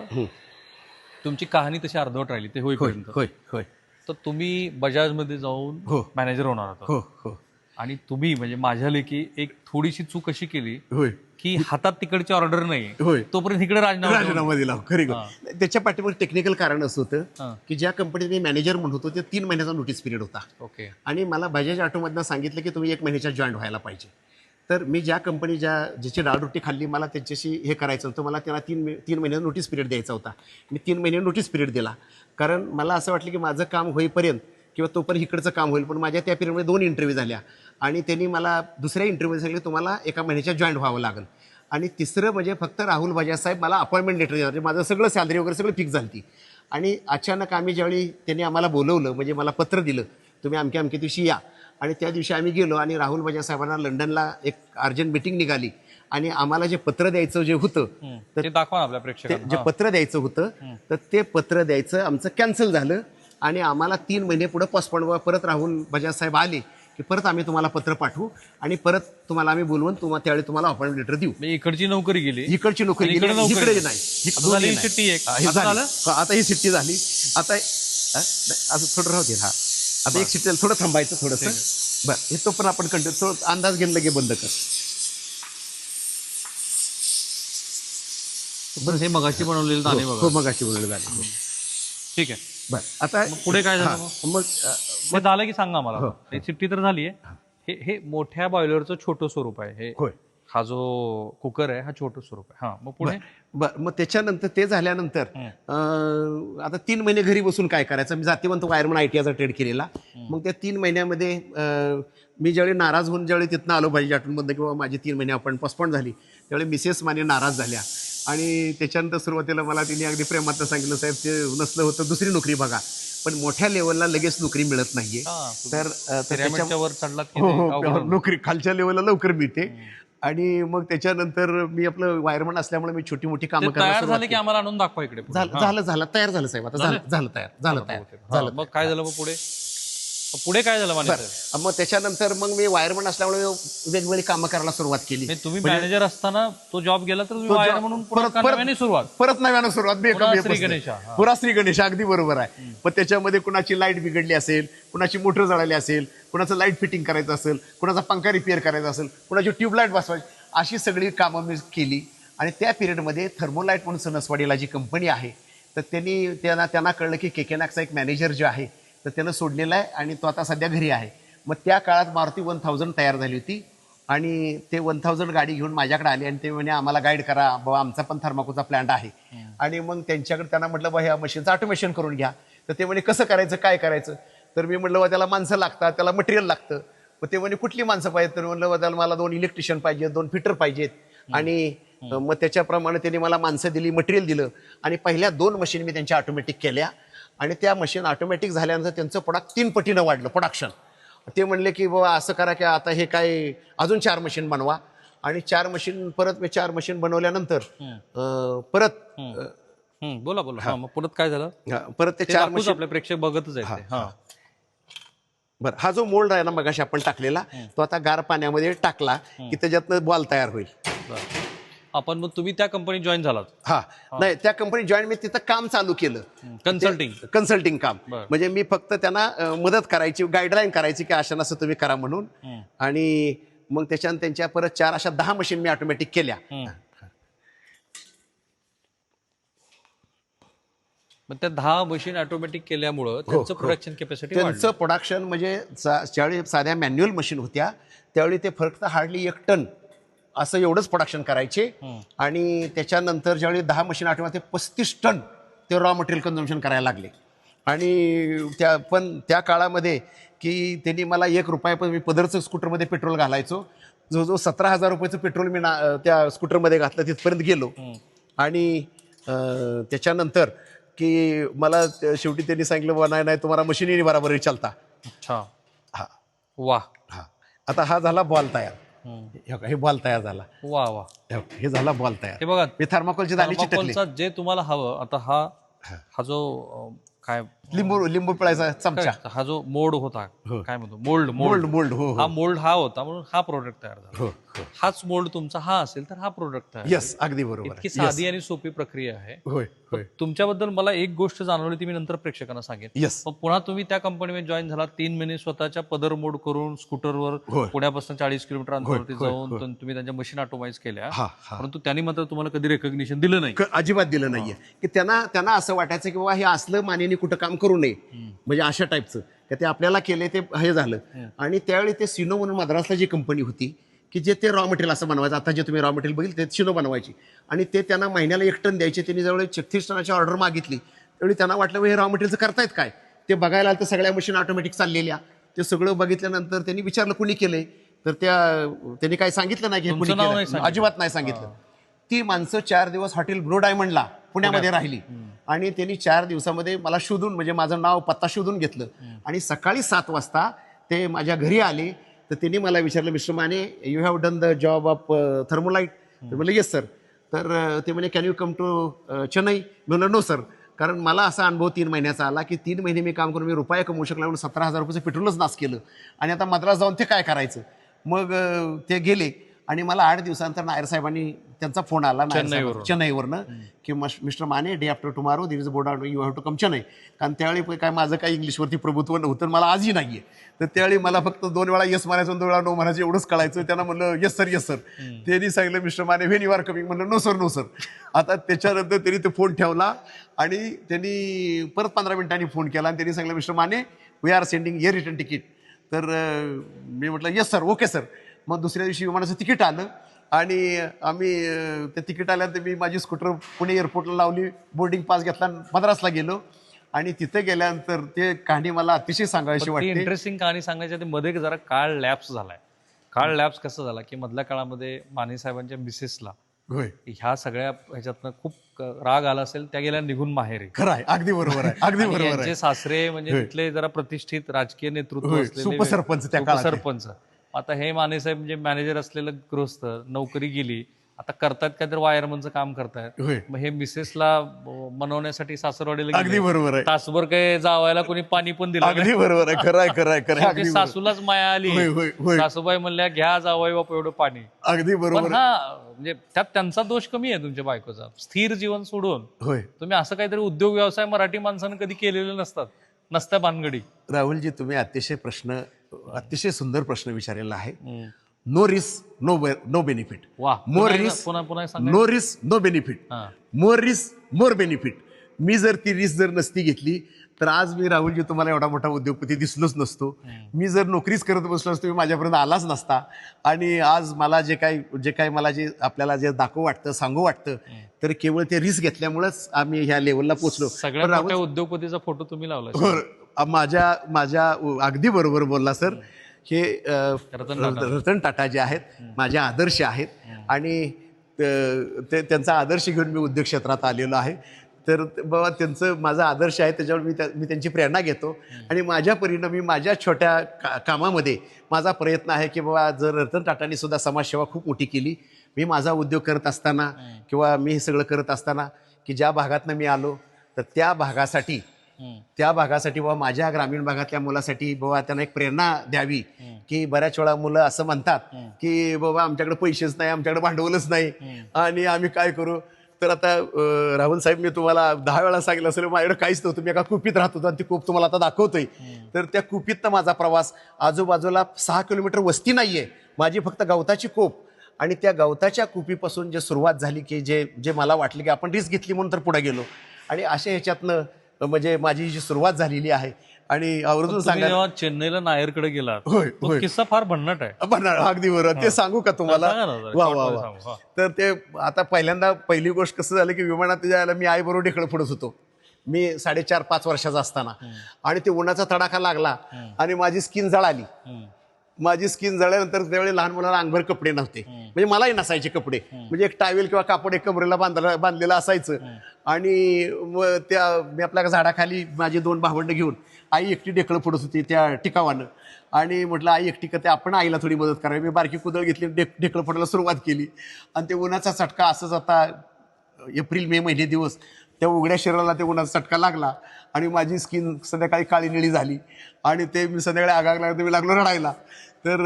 तुमची कहाणी तशी अर्धवट राहिली ते होईपर्यंत. होय होय तर तुम्ही बजाजमध्ये जाऊन हो. मॅनेजर होणार होता. हो हो आणि तुम्ही म्हणजे माझ्या लेखी एक थोडीशी चूक अशी केली होय की हातात तिकडची ऑर्डर नाही, होय. तोपर्यंत इकडे राजीनामा देऊन- राजीनामा दिला. खरी गोष्ट. त्याच्या पाठीमागे टेक्निकल कारण असं हा. होतं की ज्या कंपनीत मी मॅनेजर म्हणत होतो ते 3 महिन्याचा नोटीस पिरियड होता. ओके. आणि मला बजाज ऑटोमधनं सांगितलं की तुम्ही 1 महिन्याच्या जॉईन व्हायला पाहिजे. तर मी ज्या कंपनी ज्याची डाळरोटी खाल्ली मला त्याच्याशी हे करायचं होतं. मला त्यांना 3 महिन्याचा नोटीस पिरियड द्यायचा होता. मी 3 महिने नोटीस पिरियड दिला, कारण मला असं वाटलं की माझं काम होईपर्यंत किंवा तोपर्यंत इकडचं काम होईल. पण माझ्या त्या पिरियडमध्ये 2 इंटरव्ह्यू झाल्या आणि त्यांनी मला दुसऱ्या इंटरव्ह्यू सांगितलं तुम्हाला 1 महिन्याच्या जॉईन व्हावं लागेल. आणि तिसरं म्हणजे फक्त राहुल बजाज साहेब मला अपॉइंटमेंट लेटर देणार. माझं सगळं सॅलरी वगैरे सगळं फिक्स झाली. आणि अचानक आम्ही ज्यावेळी त्यांनी आम्हाला बोलवलं, म्हणजे मला पत्र दिलं तुम्ही अमक्या अमक्या दिवशी या, आणि त्या दिवशी आम्ही गेलो आणि राहुल बजाज साहेबांना लंडनला एक अर्जंट मीटिंग निघाली आणि आम्हाला जे पत्र द्यायचं जे होतं ते दाखवा ना आपल्या ते प्रेक्षकांना. जे पत्र द्यायचं होतं तर ते पत्र द्यायचं आमचं कॅन्सल झालं आणि आम्हाला 3 महिने पुढे पोस्टपोन. परत राहुल बजाज साहेब आले की परत आम्ही तुम्हाला पत्र पाठवू आणि परत तुम्हाला आम्ही बोलवून त्यावेळी तुम्हाला अपॉइंटमेंट लेटर देऊ. म्हणजे इकडची नोकरी गेली, इकडची नोकरी आणि इकडे गेली, नोकरी इकडे गेली. नाही. आता झाली ही शिट्टी एक. हे आता झालं. झालं? आता ही शिट्टी झाली. आता असं थोडं राहू दे. हा, आता एक शिट्टी थोडं थांबायचं थोडंसं. बरं, हे तो पण आपण कंटिन्यू तो अंदाज घेऊन लगे बंद कर. बरं, हे मगाशी बनवलेले दाणे हो, बघा. मगाशी बोलले झाले. ठीक आहे. बरं, आता पुढे काय झालं हा, मग? मग मग झालं की सांगा मला. हो. हे चिठ्ठी तर झाली आहे. हे मोठ्या बॉयलरचं छोटं स्वरूप आहे. हे होय. हा जो कुकर आहे हा छोटं स्वरूप आहे. हा, मग पुढे बरं, मग त्याच्यानंतर ते झाल्यानंतर आता 3 महिने घरी बसून काय करायचं. मी जातीवंत वायरमन ITIचा ट्रेड केलेला. मग त्या 3 महिन्यामध्ये मी ज्यावेळी नाराज होऊन ज्यावेळी तिथनं आलो पाहिजे आठवणबंद किंवा माझी 3 महिने आपण पोस्टपोन झाली, त्यावेळी मिसेस माने नाराज झाल्या. आणि त्याच्यानंतर सुरुवातीला मला तिने अगदी प्रेमात सांगितलं साहेब ते नसलं होतं दुसरी नोकरी बघा. पण मोठ्या लेवलला लगेच नोकरी मिळत नाहीये. तर पिरॅमिडच्या वर चढलात की हो ते हो अवघड. नोकरी खालच्या लेवलला लवकर मिळते. आणि मग त्याच्यानंतर मी आपलं वायरमन असल्यामुळे मी छोटी मोठी ते कामं करायला तयार सुरुवात झाले की आम्हाला आणून दाखवा इकडे पुढे. झालं तयार झालं साहेब. आता झालं तयार. हा, मग काय झालं मग पुढे काय झालं माने साहेब? मग त्याच्यानंतर मग मी वायरमन असल्यामुळे वेगवेगळी कामं करायला सुरुवात केली. म्हणजे तुम्ही मॅनेजर असताना तो जॉब गेला तर तुम्ही तो वायर job म्हणून परत- नव्याने सुरुवात. परत नव्यानं सुरुवात. पुन्हा श्री गणेशा. हा. पुरा श्री गणेश अगदी बरोबर आहे. मग त्याच्यामध्ये कुणाची लाईट बिघडली असेल, कुणाची मोटर जळाली असेल, कुणाचं लाईट फिटिंग करायचं असेल, कुणाचा पंखा रिपेअर करायचा असेल, कुणाची ट्यूबलाईट बसवायची, अशी सगळी कामं मी केली. आणि त्या पिरियडमध्ये थर्मोलाईट म्हणून सणसवाडीला जी कंपनी आहे तर त्यांना कळलं की केकेनाकचा एक मॅनेजर जो आहे तर त्यानं सोडलेला आहे आणि तो आता सध्या घरी आहे. मग त्या काळात मारुती 1000 तयार झाली होती आणि ते 1000 गाडी घेऊन माझ्याकडे आली आणि ते म्हणे आम्हाला गाईड करा बाबा, आमचा पण थर्माकोचा प्लांट आहे. आणि मग त्यांच्याकडे त्यांना म्हटलं बा ह्या मशीनचं ऑटोमेशन करून घ्या. तर ते म्हणे कसं करायचं, काय करायचं. तर मी म्हटलं बा त्याला माणसं लागतात, त्याला मटेरियल लागतं. मग ते म्हणे कुठली माणसं पाहिजेत. तर म्हटलं बा त्याला मला 2 इलेक्ट्रिशियन पाहिजेत, 2 फिटर पाहिजेत. आणि मग त्याच्याप्रमाणे त्यांनी मला माणसं दिली, मटेरियल दिलं आणि पहिल्या 2 मशीन मी त्यांच्या ऑटोमॅटिक केल्या. आणि त्या मशीन ऑटोमॅटिक झाल्यानंतर त्यांचं प्रोडक्ट 3 पटीनं वाढलं प्रोडक्शन. ते म्हणले की बाबा असं करा की आता हे काय अजून 4 मशीन बनवा. आणि 4 मशीन बनवल्यानंतर परत बोला हा, मग परत काय झालं? परत ते ते 4 दाखवूच, मशीन. आपले प्रेक्षक बघतच आहेत ते. हा. बरं, हा जो मोल्ड आहे ना मगाशी आपण टाकलेला तो आता गार पाण्यामध्ये टाकला की त्याच्यातनं बॉल तयार होईल. बरं. आपण मग तुम्ही त्या कंपनीत जॉईन झालात? हा, नाही त्या कंपनी जॉईन मी तिथं काम चालू केलं. कन्सल्टिंग काम. म्हणजे मी फक्त त्यांना मदत करायची, गाईडलाईन करायची की अशा नसं तुम्ही करा म्हणून. आणि मग त्याच्यानंतर त्यांच्या परत 4 अशा 10 मशीन मी ऑटोमॅटिक केल्या. मग त्या 10 मशीन ऑटोमॅटिक केल्यामुळं त्यांचं प्रोडक्शन कॅपॅसिटी त्यांचं प्रोडक्शन म्हणजे ज्यावेळी साध्या मॅन्युअल मशीन होत्या त्यावेळी ते फक्त हार्डली 1 टन असं एवढंच प्रोडक्शन करायचे. आणि त्याच्यानंतर ज्यावेळी 10 मशीन ऑटोमॅटिक ते 35 टन ते रॉ मटेरियल कन्झम्पशन करायला लागले. आणि त्या काळामध्ये की त्यांनी मला 1 रुपया पण, मी पदरचं स्कूटरमध्ये पेट्रोल घालायचो, जो 17,000 रुपयाचं पेट्रोल मी त्या स्कूटरमध्ये घातलं, तिथपर्यंत गेलो. आणि त्याच्यानंतर की मला शेवटी त्यांनी सांगितलं नाही तुम्हाला मशीनही बराबर चालता. अच्छा. हा वा. हा. आता हा झाला बॉल तयार. हे बॉल तयार झाला. वा वा. हे झाला बॉल तयार. हे बघा, मी थर्माकोलची दाणी चिटकली. थर्माकोलचा जे तुम्हाला हवं, आता हा जो काय लिंबू पिळायचा चमचा, हा जो मोल्ड होता, काय म्हणतो मोल्ड हा मोल्ड हा होता, म्हणून हा प्रोडक्ट तयार झाला. हो. हाच मोल्ड तुमचा हा असेल तर हा प्रोडक्ट तयार. येस, अगदी बरोबर. इतकी साधी आणि सोपी प्रक्रिया आहे. होय होय. तुमच्याबद्दल मला एक गोष्ट जाणवली, ती मी नंतर प्रेक्षकांना सांगेन. येस. पण पुन्हा तुम्ही त्या कंपनीमध्ये जॉईन झाला, 3 महिने स्वतःच्या पदर मोड करून स्कूटरवर पुण्यापासून 40 किलोमीटर अंतरावरती जाऊन तुम्ही त्यांच्या मशीन ऑटोमाइज केल्या. परंतु त्यांनी मात्र तुम्हाला कधी रेकग्निशन दिलं नाही. अजिबात दिलं नाहीये. की त्यांना असं वाटायचं की बाबा हे असलं मानेने कुठं काम करू नये, म्हणजे अशा टाईपचं. की ते आपल्याला केले ते हे झालं. आणि त्यावेळी ते सिनो म्हणून मद्रासला जी कंपनी होती की जे ते रॉ मटेरियल असं बनवायचं, आता जे तुम्ही रॉ मटेरियल बघितलं ते सिनो बनवायची. आणि ते त्यांना महिन्याला 1 टन द्यायचे. त्यांनी जवळ 36 टनाची ऑर्डर मागितली. त्यावेळी त्यांना वाटलं हे रॉ मटेरियलचं करतायत काय. ते बघायला आलं तर सगळ्या मशीन ऑटोमॅटिक चाललेल्या. ते सगळं बघितल्यानंतर त्यांनी विचारलं कुणी केलंय, तर त्यांनी काय सांगितलं नाही की कुणी केलं, अजिबात नाही सांगितलं. ती माणसं 4 दिवस हॉटेल ब्लू डायमंडला पुण्यामध्ये राहिली. आणि त्यांनी 4 दिवसामध्ये मला शोधून, म्हणजे माझं नाव पत्ता शोधून घेतलं. आणि सकाळी 7 वाजता ते माझ्या घरी आले. तर त्यांनी मला विचारलं, mister Mane, you have done the job of Thermolite? तर म्हणलं येस सर. तर ते म्हणे can you come to Chennai? म्हणलं नो सर. कारण मला असा अनुभव 3 महिन्याचा आला की 3 महिने मी काम करून मी रुपये कमवू शकला, म्हणून 17,000 रुपयाचं पेट्रोलच नाश केलं. आणि आता मद्रास जाऊन ते काय करायचं. मग ते गेले. आणि मला 8 दिवसानंतर नायर साहेबांनी त्यांचा फोन आला चेन्नईवरनं की mister Mane, day after tomorrow there is a board, you have to come Chennai. कारण त्यावेळी काय माझं काही इंग्लिशवरती प्रभुत्व नव्हतं, मला आजही नाहीये. तर त्यावेळी मला फक्त 2 वेळा येस म्हणायचं, 2 वेळा नो म्हणायचं, एवढंच कळायचं. त्यांना म्हणलं येस सर येस सर. त्यांनी सांगितलं mister Mane when you are coming. म्हणलं नो सर नो सर. आता त्याच्यानंतर त्यांनी ते फोन ठेवला. आणि त्यांनी परत 15 मिनिटांनी फोन केला. आणि त्यांनी सांगितलं mister Mane we are sending air return ticket. तर मी म्हटलं येस सर, ओके सर. मग दुसऱ्या दिवशी विमानाचं तिकीट आलं. आणि आम्ही ते तिकीट आल्यानंतर मी माझी स्कूटर पुणे एअरपोर्टला लावली, बोर्डिंग पास घेतला, मद्रासला गेलो. आणि तिथे गेल्यानंतर ते कहाणी मला अतिशय सांगायची वाटते. इंटरेस्टिंग कहाणी सांगायची. मध्ये जरा काळ लॅप्स झालाय. काळ लॅप्स कसं झाला की मधल्या काळामध्ये माने साहेबांच्या मिसेसला ह्या सगळ्या ह्याच्यातनं खूप राग आला असेल, त्या गेल्या निघून माहेरी. खरं आहे, अगदी बरोबर आहे, अगदी बरोबर आहे. त्यांचे सासरे म्हणजे तिथले जरा प्रतिष्ठित राजकीय नेतृत्व असलेले उपसरपंच. आता हे मानेसाहेब म्हणजे मॅनेजर असलेलं गृहस्थ, नोकरी गेली, आता करतायत काहीतरी वायरमनचं काम करतायत. मग हे मिसेसला मनवण्यासाठी सासरवाडीला अगदी बरोबर आहे. तासभर काय जावायला कोणी पाणी पण दिलं. अगदी बरोबर आहे, खरं आहे, खरं आहे, खरं आहे. सासूलाच माया आली. सासूबाई म्हणल्या घ्या जावाई बाप एवढं पाणी. अगदी बरोबर. म्हणजे त्यात त्यांचा दोष कमी आहे तुमच्या बायकोचा. स्थिर जीवन सोडून तुम्ही असं काहीतरी उद्योग व्यवसाय मराठी माणसानं कधी केलेले नसत्या भानगडी. राहुलजी, तुम्ही अतिशय सुंदर प्रश्न विचारलेला आहे. No risk no benefit. More risk no risk no benefit. More risk more benefit. मी जर ती रिस्क नसती घेतली तर आज मी राहुलजी तुम्हाला एवढा मोठा उद्योगपती दिसलोच नसतो. मी जर नोकरीच करत बसलो असतो, मी माझ्यापर्यंत आलाच नसता. आणि आज मला जे काही मला आपल्याला जे दाखवू वाटतं, सांगू वाटतं, तर केवळ ते रिस्क घेतल्यामुळेच आम्ही ह्या लेवलला पोहोचलो. सगळ्यात मोठ्या उद्योगपतीचा फोटो तुम्ही लावला. माझ्या अगदी बरोबर बोलला सर. हे रतन टाटा जे आहेत माझे आदर्श आहेत. आणि त्यांचा आदर्श घेऊन मी उद्योग क्षेत्रात आलेलो आहे. तर बाबा त्यांचं माझा आदर्श आहे, त्याच्यावर मी त्यांची प्रेरणा घेतो. आणि माझ्या परीनं मी माझ्या छोट्या कामामध्ये माझा प्रयत्न आहे की बाबा, जर रतन टाटांनी सुद्धा समाजसेवा खूप मोठी केली, मी माझा उद्योग करत असताना किंवा मी हे सगळं करत असताना की ज्या भागातनं मी आलो, तर त्या भागासाठी बाबा माझ्या ग्रामीण भागातल्या मुलासाठी बाबा त्यांना एक प्रेरणा द्यावी. की बऱ्याच वेळा मुलं असं म्हणतात की बाबा आमच्याकडे पैसेच नाही, आमच्याकडे भांडवलच नाही, आणि आम्ही काय करू. तर आता राहुल साहेब, मी तुम्हाला 10 वेळा सांगितलं असेल, माझ्याकडे काहीच नव्हतं. मी एका कुपीत राहत होतो आणि ती कूप तुम्हाला आता दाखवतोय. तर त्या कुपीतनं माझा प्रवास, आजूबाजूला 6 किलोमीटर वस्ती नाहीये, माझी फक्त गवताची कोप. आणि त्या गवताच्या कुपीपासून जे सुरुवात झाली की जे मला वाटलं की आपण रिस्क घेतली म्हणून तर पुढे गेलो. आणि अशा ह्याच्यातनं म्हणजे माझी जी सुरुवात झालेली आहे. आणि आवर्जून तुम्ही सांगा. जेव्हा चेन्नईला नायरकडे गेलात होय तो होय किस्सा फार भन्नाट आहे. अगदी बरोबर. ते सांगू का तुम्हाला? सांगा ना जरा, वा short वा मध्ये वा. सांगू. हा. तर ते आता पहिली गोष्ट कसं झालं की विमानात जायला मी आईबरोबर ढेकळं फोडत होतो. मी 4.5-5 वर्षाचा असताना. आणि ते उन्हाचा तडाखा लागला आणि माझी स्किन जळाली. माझी स्किन जळल्यानंतर त्यावेळी लहान मुलांना अंगभर कपडे नव्हते. म्हणजे मलाही नसायचे कपडे. म्हणजे एक टावेल किंवा कापड एक कमरेला बांधलेलं असायचं. आणि मग मी आपल्या झाडाखाली माझे 2 भावंड घेऊन आई एकटी ढेकळं फोडत होती त्या टिकावानं. आणि म्हटलं आई एकटी करते, आपण आईला थोडी मदत करावी. मी बारकी कुदळ घेतली, ढेकळं फोडायला सुरुवात केली. आणि ते उन्हाचा चटका असंच आता एप्रिल-मे महिने दिवस त्या उघड्या शरीराला ते उन्हाचा चटका लागला आणि माझी स्किन संध्याकाळी काळी निळी झाली. आणि ते मी संध्याकाळी आगाग लागल्यानंतर मी लागलो रडायला. तर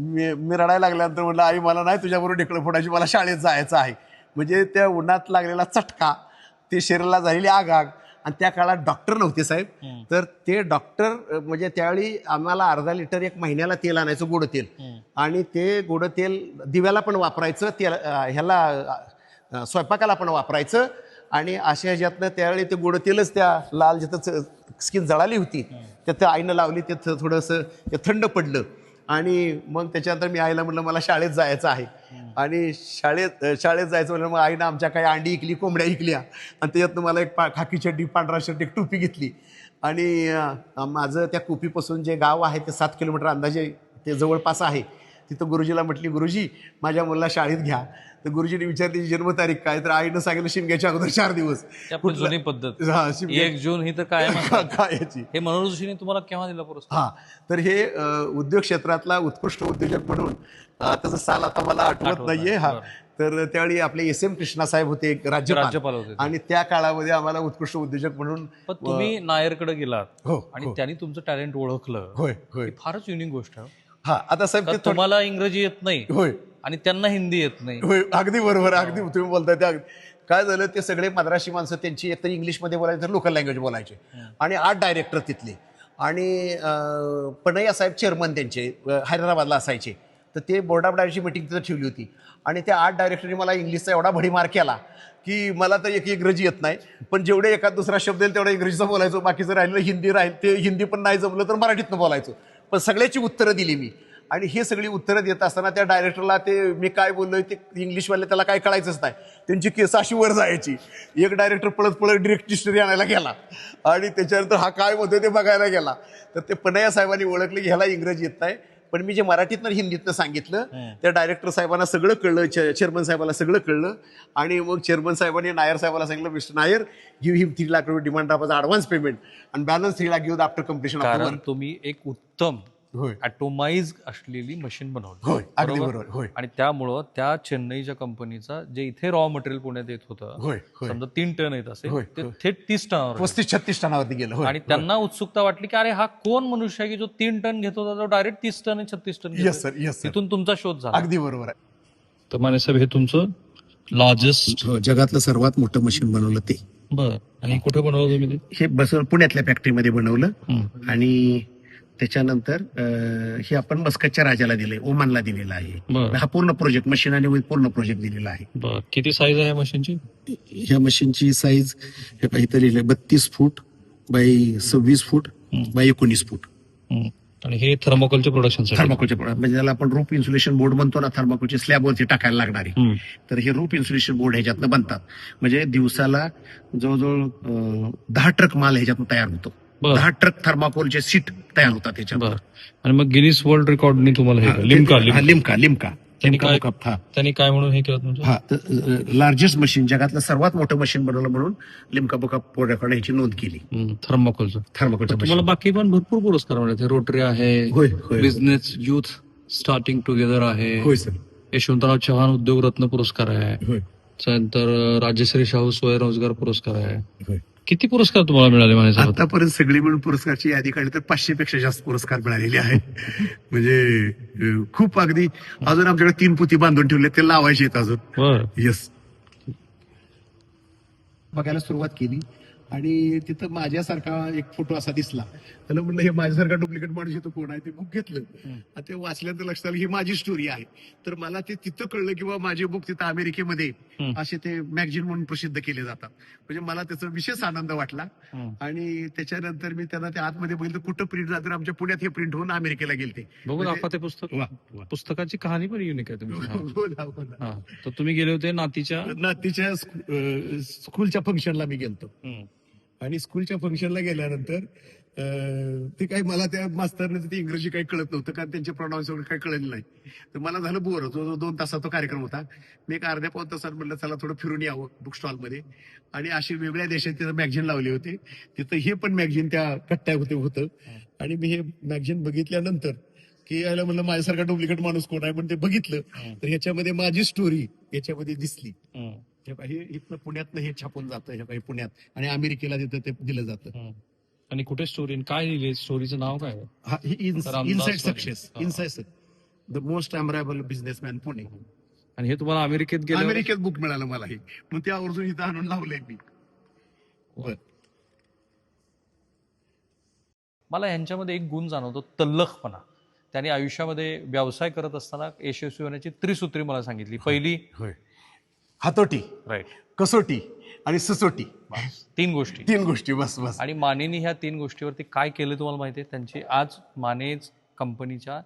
मी रडायला लागल्यानंतर म्हटलं आई मला नाही तुझ्याबरोबर ढेकळं फोडायची, मला शाळेत जायचं आहे. म्हणजे त्या उन्हात लागलेला चटका, ते शरीराला झालेली आगाग. आणि त्या काळात डॉक्टर नव्हते साहेब. तर ते डॉक्टर म्हणजे त्यावेळी आम्हाला अर्धा लिटर 1 महिन्याला तेल आणायचं, गोड तेल. आणि ते गोड तेल दिव्याला पण वापरायचं, ह्याला स्वयंपाकाला पण वापरायचं. आणि अशा ह्याच्यातनं त्यावेळी ते गोड तेलच त्या लाल जिथं स्किन जळाली होती तिथं आईनं लावली. तिथं थोडंसं ते थंड पडलं. आणि मग त्याच्यानंतर मी आईला म्हटलं मला शाळेत जायचं आहे. आणि शाळेत जायचं म्हणलं मग आईनं आमच्या काही अंडी इकली, कोंबड्या इकल्या. आणि त्याच्यातनं मला एक खाकी चड्डी, पांढरा शर्ट, एक टोपी घेतली. आणि माझं त्या कुपीपासून जे गाव आहे ते 7 किलोमीटर अंदाजे ते जवळपास आहे. तिथं गुरुजीला म्हटली गुरुजी माझ्या मुलाला शाळेत घ्या. तर गुरुजीने विचारली जन्मतारीख काय, तर आईनं सांगितलं शिमग्याच्या अगोदर 4 दिवस. जुनी पद्धत. हा, 1 जून ही तर काय काय याची. हे मनोहर जोशीने तुम्हाला केव्हा दिला पुरस्कार? हा, तर हे उद्योग क्षेत्रातला उत्कृष्ट उद्योजक म्हणून त्याचं साल आता मला आठवत नाहीये. हा, तर त्यावेळी आपले SM कृष्णा साहेब होते राज्यपाल होते. आणि त्या काळामध्ये आम्हाला उत्कृष्ट उद्योजक म्हणून. पण तुम्ही नायरकडे गेलात हो, आणि त्यांनी तुमचं टॅलेंट ओळखलं. होय होय. ही फारच युनिक गोष्ट आहे. हा, आता साहेब ते तुम्हाला इंग्रजी येत नाही होय आणि त्यांना हिंदी येत नाही. होय, अगदी बरोबर. अगदी तुम्ही बोलताय त्या. काय झालं, ते सगळे मद्रासी माणसं त्यांची एकतर इंग्लिशमध्ये बोलायचे तर लोकल लँग्वेज बोलायचे. आणि 8 डायरेक्टर तिथले. आणि पणय्या साहेब चेअरमन त्यांचे हैदराबादला असायचे. तर ते बोर्ड ऑफ डायरेक्टरची मीटिंग तिथं ठेवली होती. आणि त्या 8 डायरेक्टरनी मला इंग्लिशचा एवढा भडीमार केला की मला तर एक इंग्रजी येत नाही. पण जेवढे एखाद दुसरा शब्द येईल तेवढा इंग्रजीचा बोलायचो. बाकीचं राहिलं हिंदी ते हिंदी पण नाही जमलं तर मराठीतनं बोलायचो. पण सगळ्याची उत्तरं दिली मी. आणि हे सगळी उत्तरं देत असताना त्या डायरेक्टरला ते मी काय बोललोय ते इंग्लिशवाले त्याला काय कळायचंच नाही. त्यांची केस अशी वर जायची. एक डायरेक्टर पळत डिरेक्ट डिक्शनरी आणायला गेला. आणि त्याच्यानंतर हा काय म्हणतोय ते बघायला गेला. तर ते पणय्या साहेबांनी ओळखलं की ह्याला इंग्रजी येत नाही. पण मी जे मराठीतनं हिंदीतनं सांगितलं त्या डायरेक्टर साहेबांना सगळं कळलं, चेअरमन साहेबाला सगळं कळलं. आणि मग चेअरमन साहेबांनी नायर साहेबाला सांगितलं मिस्टर नायर गिव्ह हिम 3 लाख रुपये डिमांड ऑफ ॲडव्हान्स पेमेंट आणि balance 3 lakh give after completion of कारण तुम्ही एक उत्तम होय ॲटोमाइज असलेली मशीन बनवली. होय, अगदी बरोबर. होय आणि त्यामुळं त्या चेन्नईच्या कंपनीचा जे इथे रॉ मटेरियल पुण्यात येत होतं, होय होय. समजा 3 टन येत असेल होय, ते थेट 30 टनावर. 35-36 टनावरती गेलं. होय. आणि त्यांना उत्सुकता वाटली की अरे हा कोण मनुष्य आहे की जो 3 टन घेत होता तो डायरेक्ट 30 टन आणि 36 टन घेतोय? Yes sir, yes sir. तिथून तुमचा शोध झाला. अगदी बरोबर आहे. तर माने साहेब हे तुमचं लार्जेस्ट. जगातलं सर्वात मोठं मशीन बनवलं ते. बर. आणि कुठे बनवलं तुम्ही हे पुण्यातल्या फॅक्टरीमध्ये बनवलं. आणि त्याच्यानंतर हे आपण मस्कतच्या राजाला दिलंय, ओमानला दिलेला आहे. हा पूर्ण प्रोजेक्ट मशीन आणि पूर्ण प्रोजेक्ट दिलेला आहे. बर. किती साईज आहे मशीनची? ह्या मशीनची साईज हे काहीतरी लिहिलंय 32 फूट बाय 26 फूट बाय 19 फूट. आणि हे थर्मोकोलचे प्रोडक्शन. थर्माकोलचे प्रोडक्ट म्हणजे त्याला आपण रूप इन्सुलेशन बोर्ड म्हणतो ना, थर्माकोलचे स्लॅबवरती टाकायला लागणारे. तर हे रूप इन्सुलेशन बोर्ड ह्याच्यातनं बनतात. म्हणजे दिवसाला जवळजवळ 10 ट्रक माल ह्याच्यातून तयार होतो. 10 ट्रक थर्माकोलचे सीट तयार होतात त्याच्यात. आणि मग गिनीस वर्ल्ड रेकॉर्डनी तुम्हाला लिमका त्यांनी काय म्हणून हे केलं तुमचं? हा, लार्जेस्ट मशीन, जगातलं सर्वात मोठं मशीन बनवलं म्हणून लिमका बुक ऑफ रेकॉर्ड ह्याची नोंद केली. थर्माकोलचं. तुम्हाला बाकी पण भरपूर पुरस्कार मिळाले. रोटरी आहे, बिझनेस युथ स्टार्टिंग टुगेदर आहे. होय सर. यशवंतराव चव्हाण उद्योगरत्न पुरस्कार आहे. त्यानंतर राजश्री शाहू स्वयंरोजगार पुरस्कार आहे. किती पुरस्कार तुम्हाला मिळाले म्हणायचं? आतापर्यंत सगळी मिळून पुरस्कारची यादी काढली तर 500 पेक्षा जास्त पुरस्कार मिळालेले आहेत. म्हणजे खूप अगदी. अजून आमच्याकडे 3 पुती बांधून ठेवले, ते लावायचे आहेत अजून. येस. बघायला सुरुवात केली आणि तिथं माझ्यासारखा एक फोटो असा दिसला. त्याला म्हणलं हे माझ्यासारखा डुप्लिकेट माणूस येतो कोण आहे, ते बुक घेतलं आणि ते वाचल्यानंतर लक्षात आलं ही माझी स्टोरी आहे. तर मला ते तिथं कळलं की बाबा माझे बुक तिथं अमेरिकेमध्ये असे ते मॅगझिन म्हणून प्रसिद्ध केले जातात. म्हणजे मला त्याचा विशेष आनंद वाटला. आणि त्याच्यानंतर मी त्यांना त्या आतमध्ये बघितलं कुठं प्रिंट झालं, तर आमच्या पुण्यात हे प्रिंट होऊन अमेरिकेला गेलते. बघू दाखवा ते पुस्तक. वा, वा. पुस्तकाची कहाणी पण युनिक आहे तुम्ही. हो ना, हो ना. तर तुम्ही गेले होते नातीच्या स्कूलच्या फंक्शनला मी गेलतो. आणि स्कूलच्या फंक्शनला गेल्यानंतर ते काही मला त्या मास्तरने ते इंग्रजी काही कळत नव्हतं, कारण त्यांचे प्रोनाऊन्स वगैरे काही कळलं नाही. तर मला झालं बोर होतो. 2 तासाचा तो कार्यक्रम होता. मी एक अर्ध्या पाऊण तासात म्हटलं चला थोडं फिरून यावं बुक स्टॉलमध्ये. आणि अशी वेगळ्या देशात तिथं मॅगझिन लावली होती. तिथं हे पण मॅगझिन त्या कट्ट्या होतं. आणि मी हे मॅगझिन बघितल्यानंतर की यायला म्हणलं माझ्यासारखा डुप्लिकेट माणूस कोण आहे, पण ते बघितलं तर ह्याच्यामध्ये माझी स्टोरी याच्यामध्ये दिसली. हे इथनं पुण्यातनं हे छापून जातं, हे काही पुण्यात आणि अमेरिकेला तिथं ते दिलं जातं. आणि कुठे स्टोरी काय लिहिले, स्टोरीचं नाव काय? Inside success, inside the most admirable businessman Pune. आणि हे तुम्हाला अमेरिकेत बुक मिळालं मला हे, मग त्या आवर्जून इथं आणून लावलंय मी. मला यांच्यामध्ये एक गुण जाणवतो, तल्लखपणा. त्यांनी आयुष्यामध्ये व्यवसाय करत असताना यशस्वी होण्याची त्रिसूत्री मला सांगितली. पहिली हातोटी, राईट, कसोटी आणि सचोटी. 3 गोष्टी. बस. आणि मानेनी ह्या 3 गोष्टीवरती काय केलं तुम्हाला माहिती आहे? त्यांची आज माने कंपनीच्या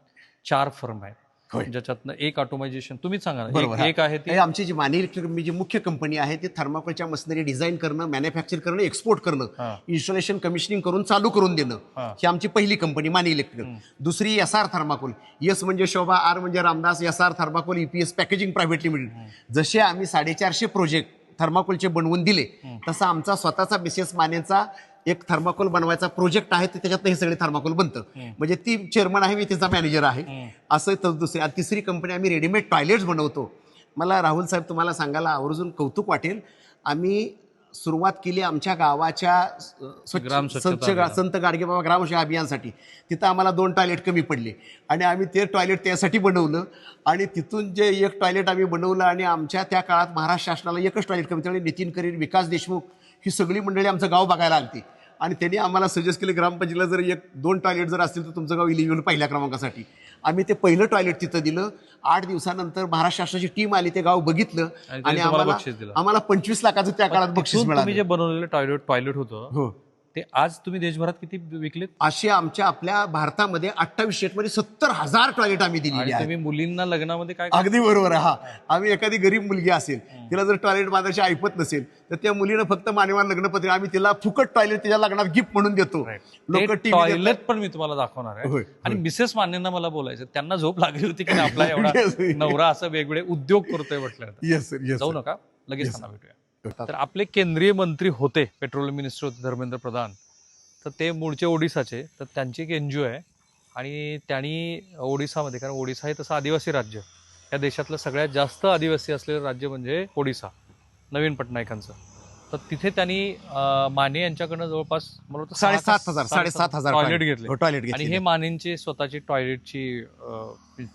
4 फर्म आहेत, ज्याच्यातनं एक ऑटोमायझेशन. तुम्हीच सांगा ना. एक आहे ती आमची जी माने इलेक्ट्रिक जी मुख्य कंपनी आहे ती थर्माकोलच्या मशिनरी डिझाईन करणं, मॅन्युफॅक्चर करणं, एक्सपोर्ट करणं, इन्स्टॉलेशन कमिशनिंग करून चालू करून देणं, ही आमची पहिली कंपनी माने इलेक्ट्रिक. दुसरी SR थर्माकोल. S म्हणजे शोभा, R म्हणजे Ramdas, SR thermocol EPS packaging private limited. जसे आम्ही 450 प्रोजेक्ट थर्माकोलचे बनवून दिले, तसा आमचा स्वतःचा मिसेस मानेचा एक थर्माकोल बनवायचा प्रोजेक्ट आहे, तर त्याच्यात हे सगळे थर्माकोल बनतं. म्हणजे ती चेअरमन आहे, मी तिचा मॅनेजर आहे. असं तर दुसरी. आणि तिसरी कंपनी आम्ही रेडीमेड टॉयलेट्स बनवतो. मला राहुल साहेब तुम्हाला सांगायला आवर्जून कौतुक वाटेल, आम्ही सुरुवात केली आमच्या गावाच्या संत गाडगेबाबा ग्रामसेवा अभियानसाठी. तिथं आम्हाला 2 टॉयलेट कमी पडले आणि आम्ही ते टॉयलेट त्यासाठी बनवलं. आणि तिथून जे एक टॉयलेट आम्ही बनवलं आणि आमच्या त्या काळात महाराष्ट्र शासनाला एकच टॉयलेट कमी. त्यामुळे नितीन करीर, विकास देशमुख ही सगळी मंडळी आमचं गाव बघायला आलती आणि त्यांनी आम्हाला सजेस्ट केलं ग्रामपंचायतीला जर 1-2 टॉयलेट जर असतील तर तुमचं गाव इलिजिबल पहिल्या क्रमांकासाठी. आम्ही ते पहिलं टॉयलेट तिथं दिलं. 8 दिवसानंतर महाराष्ट्र शासनाची टीम आली, ते गाव बघितलं आणि आम्हाला 25 लाखाचं त्या काळात बक्षीस मिळालं. तुम्ही जे बनवलेलं टॉयलेट होतं ते आज तुम्ही देशभरात किती विकलेत? असे आपल्या भारतामध्ये 28 स्टेटमध्ये 70,000 टॉयलेट आम्ही दिलेली आहे. तुम्ही मुलींना लग्नामध्ये काय? अगदी बरोबर आहे. आम्ही एखादी गरीब मुलगी असेल, तिला जर टॉयलेट बांधायची ऐपत नसेल, तर त्या मुलीनं फक्त मान्यवर लग्नपत्र आम्ही तिला फुकट टॉयलेट तिच्या लग्नात गिफ्ट म्हणून देतो. लोक टॉयलेट पण मी तुम्हाला दाखवणार आहे. आणि मिसेस मान्यांना मला बोलायचं, त्यांना झोप लागली होती की आपला एवढा नवरा असं वेगवेगळे उद्योग करतोय म्हटलं. जाऊ नका, लगेच त्यांना भेटूया. तर आपले केंद्रीय मंत्री होते, पेट्रोलियम मिनिस्टर होते धर्मेंद्र प्रधान. तर ते मूळचे ओडिसाचे. तर त्यांची एक NGO आहे आणि त्यांनी ओडिसामध्ये, कारण ओडिसा हे तसं आदिवासी राज्य, या देशातलं सगळ्यात जास्त आदिवासी असलेलं राज्य म्हणजे ओडिसा, नवीन पटनायकांचं. तर तिथे त्यांनी माने यांच्याकडनं जवळपास 7,500 टॉयलेट घेतले. टॉयलेट आणि हे मानेंची स्वतःची टॉयलेटची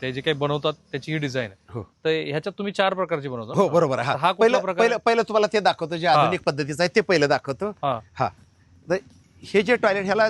ते जे काही बनवतात त्याची ही डिझाईन आहे. तर ह्याच्यात तुम्ही 4 प्रकारची बनवता. हो बरोबर आहे. हा पहिलं तुम्हाला ते दाखवतो, जे आधुनिक पद्धतीचं आहे ते पहिलं दाखवतो. तर हे जे टॉयलेट ह्याला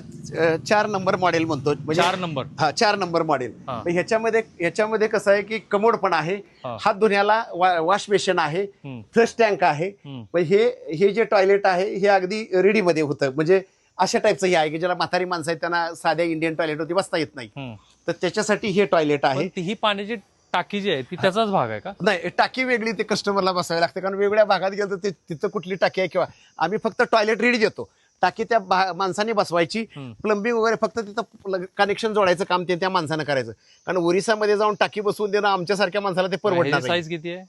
4 नंबर मॉडेल म्हणतो. 4 नंबर 4 नंबर मॉडेल. ह्याच्यामध्ये कसं आहे की कमोड पण आहे, हात धुण्याला वॉश बेसिन आहे, फ्लश टँक आहे. हे जे टॉयलेट आहे हे अगदी रेडीमध्ये होतं. म्हणजे अशा टाईपचं हे आहे की ज्याला म्हातारी माणसं आहेत त्यांना साध्या इंडियन टॉयलेटवरती बसता येत नाही, तर त्याच्यासाठी हे टॉयलेट आहे. ही पाण्याची टाकी जी आहे ती त्याचाच भाग आहे का? नाही, टाकी वेगळी, ते कस्टमरला बसावी लागते, कारण वेगळ्या भागात गेलं तर तिथं कुठली टाकी आहे किंवा आम्ही फक्त टॉयलेट रेडी देतो. टाकी त्या माणसाने बसवायची, प्लंबिंग वगैरे फक्त तिथं कनेक्शन जोडायचं काम ते त्या माणसानं करायचं. कारण ओरिसामध्ये जाऊन टाकी बसवून देणं आमच्यासारख्या माणसाला ते परवडणार. साईज किती आहे?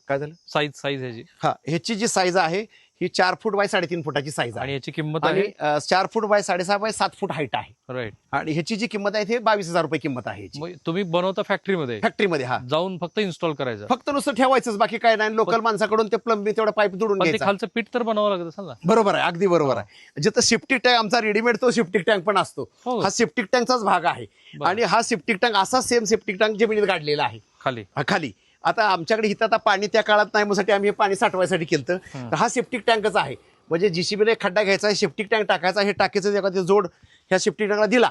काय झालं? साईज ह्याची? ह्याची जी साईज आहे ही 4 फूट बाय 3.5 फुटाची साईज आहे. आणि याची किंमत आहे 4 foot by 6.5 bye 7 foot height आहे. राईट. आणि ह्याची जी किंमत आहे ते 22,000 रुपये किंमत आहे. तुम्ही बनवता फॅक्टरीमध्ये? फॅक्टरीमध्ये जाऊन फक्त इन्स्टॉल करायचं, फक्त नुसतं ठेवायचंच, बाकी काय नाही. लोकल माणसाकडून ते प्लंबिंग तेवढं पाईप जोडून घ्यायचं. खालचं पीठ तर बनावं लागत असेल ना? बरोबर आहे, अगदी बरोबर आहे. जिथं सेप्टिक टँक आमचा रेडीमेड तो सेप्टिक टँक पण असतो. हा सेप्टिक टँकचाच भाग आहे. आणि हा सेप्टिक टँक असा सेम सेप्टिक टँक जमिनीत गाडलेला आहे खाली. आता आमच्याकडे इथं आता पाणी त्या काळात नाही, म्हणून आम्ही हे पाणी साठवायसाठी केलं. तर हा सेप्टिक टँकच आहे. म्हणजे जीसीबीने खड्डा घ्यायचा, सेफ्टिक टँक टाकायचा, हे टाकीचं एखादं जोड ह्या सेफ्टिक टँकला दिला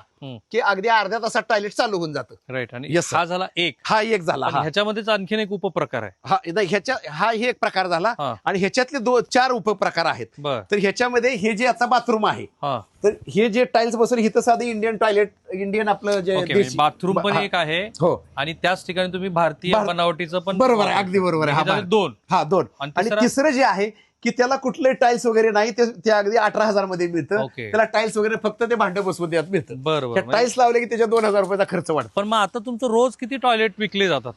की अगदी अर्ध्या तासात टॉयलेट चालू होऊन जातं. राईट. आणि Yes, sir. हा झाला एक. हा एक झाला. आणि ह्याच्यामध्येच आणखीन एक उपप्रकार आहे. हा नाही, हा हे एक प्रकार झाला. हा. आणि ह्याच्यातले 4 उपप्रकार आहेत. बर. तर ह्याच्यामध्ये हे जे आता बाथरूम आहे, हा. तर हे जे टाईल्स बसवले इथं साधं इंडियन टॉयलेट, इंडियन आपलं जे ओके. देशी- बाथरूम पण हा. एक आहे. हो, आणि त्याच ठिकाणी तुम्ही भारतीय बनावटीचं पण बरोबर आहे, अगदी बरोबर आहे. हे हा, झाले 2. हा 2. आणि आणि तिसरा? तिसरं जे आहे की त्याला कुठले टाईल्स वगैरे नाही, ते अगदी 18,000 मध्ये मिळतं. ओके. त्याला टाईल्स वगैरे फक्त ते भांडं बसवून द्यात मिळतं. बरोबर. टाईल्स लावले की त्याच्या 2,000 रुपयाचा खर्च वाढतो. पण मग आता तुमचं रोज किती टॉयलेट विकले जातात?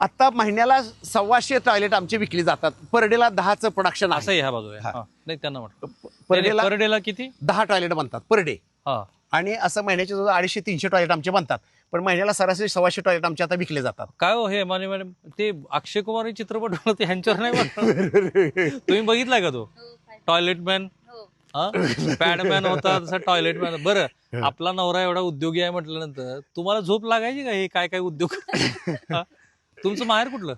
आता महिन्याला 1,200 टॉयलेट आमचे विकली जातात. पर डेला 10चं प्रोडक्शन असं आहे. ह्या बाजूला आहे. हा. हा. नाही त्यांना म्हटलं पर डेला पर डेला किती? 10 टॉयलेट बनतात पर डे. हा. आणि असं महिन्याचे जवळ 250-300 टॉयलेट आमचे बनतात. पण महिन्याला सरासरी 1,200 टॉयलेट आमचे आता विकले जातात. काय हो हे माने मॅडम, ते अक्षय कुमार चित्रपट बनवलं ते ह्यांच्यावर नाही बनवलं? तुम्ही बघितलाय का तो टॉयलेट मॅन? पॅडमॅन होता तसा टॉयलेट मॅन. बरं, आपला नवरा एवढा उद्योगी आहे म्हटल्यानंतर तुम्हाला झोप लागायची का हे काय काय उद्योग? हा? तुमचं माहेर कुठलं?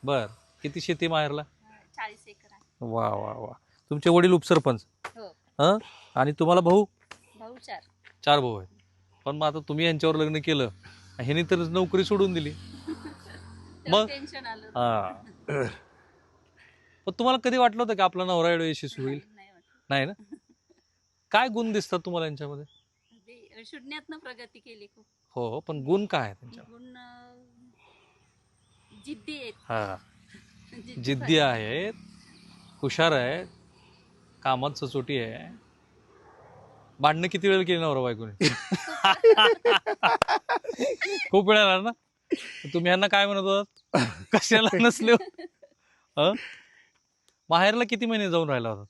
बर. किती शेती माहेरला? 40 एकर आहे. वा वा वा. तुमचे वडील उपसरपंच? हो. हा. आणि तुम्हाला भाऊ? भाऊ 4. 4 भाऊ आहेत. पण मग आता तुम्ही यांच्यावर लग्न केलं, ह्यानी तर नोकरी सोडून दिली. मग टेन्शन आलं. हा. पण तुम्हाला कधी वाटलं होतं की आपला नवरा एवढा यशस्वी होईल? नाही वाटलं. नाही ना. काय गुण दिसतात तुम्हाला यांच्यामध्ये? ते शून्यातनं प्रगती केली खूप. हो, पण गुण काय आहे त्यांच्यामध्ये? गुण जिद्दी आहेत. हा. जिद्दी आहेत, हुशार आहेत, कामात सचोटी आहे. भांडणं किती वेळ केली नवरा बायकोने? खूप वेळा ना. तुम्ही यांना काय म्हणत होतात? कशाला नसले हो? माहेरला किती महिने जाऊन राहिला होता?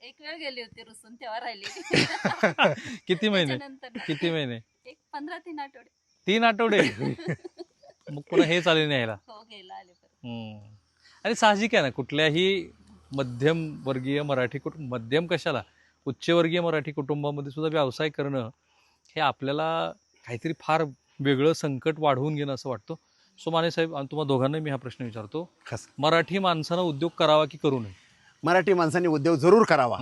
एक वेळ गेली होती रुसून, तेव्हा राहिली. किती महिने? त्याच्यानंतर किती महिने? एक 15-3 आठवडे. 3 आठवडे. मग पुन्हा हे चालेल नाही यायला. हो, गेला आले परत. आणि साहजिक आहे ना, कुठल्याही मध्यमवर्गीय मराठी कुटुंब, मध्यम कशाला, उच्चवर्गीय मराठी कुटुंबामध्ये सुद्धा व्यवसाय करणं हे आपल्याला काहीतरी फार वेगळं संकट वाढवून घेणं असं वाटतं. सो माने साहेब, तुम्हाला दोघांना मी हा प्रश्न विचारतो, मराठी माणसानं उद्योग करावा की करू नये? मराठी माणसांनी उद्योग जरूर करावा.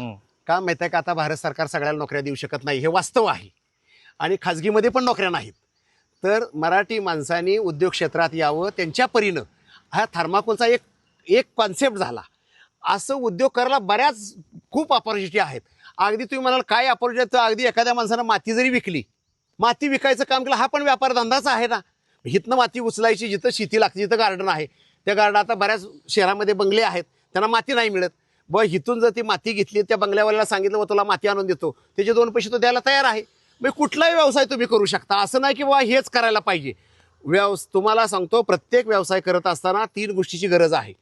का माहिती आहे का, आता भारत सरकार सगळ्याला नोकऱ्या देऊ शकत नाही, हे वास्तव आहे. आणि खाजगीमध्ये पण नोकऱ्या नाहीत. तर मराठी माणसांनी उद्योग क्षेत्रात यावं त्यांच्या परीनं. हा थर्माकोलचा एक कॉन्सेप्ट झाला. असं उद्योग करायला बऱ्याच खूप ऑपॉर्च्युनिटी आहेत. अगदी तुम्ही म्हणाल काय ऑपॉर्च्युनिटी, अगदी एखाद्या माणसानं माती जरी विकली, माती विकायचं काम केलं, हा पण व्यापार धंदाच आहे ना. इथनं माती उचलायची, जिथं शेती लागते, जिथं गार्डन आहे, त्या गार्डन आता बऱ्याच शहरामध्ये बंगले आहेत, त्यांना माती नाही मिळत. इथून जर ती माती घेतली, त्या बंगल्यावाल्याला सांगितलं तुला माती आणून देतो, त्याचे 2 पैसे तो द्यायला तयार आहे. कुठलाही व्यवसाय तुम्ही करू शकता. असं नाही की बाबा हेच करायला पाहिजे. तुम्हाला सांगतो, प्रत्येक व्यवसाय करत असताना 3 गोष्टीची गरज आहे.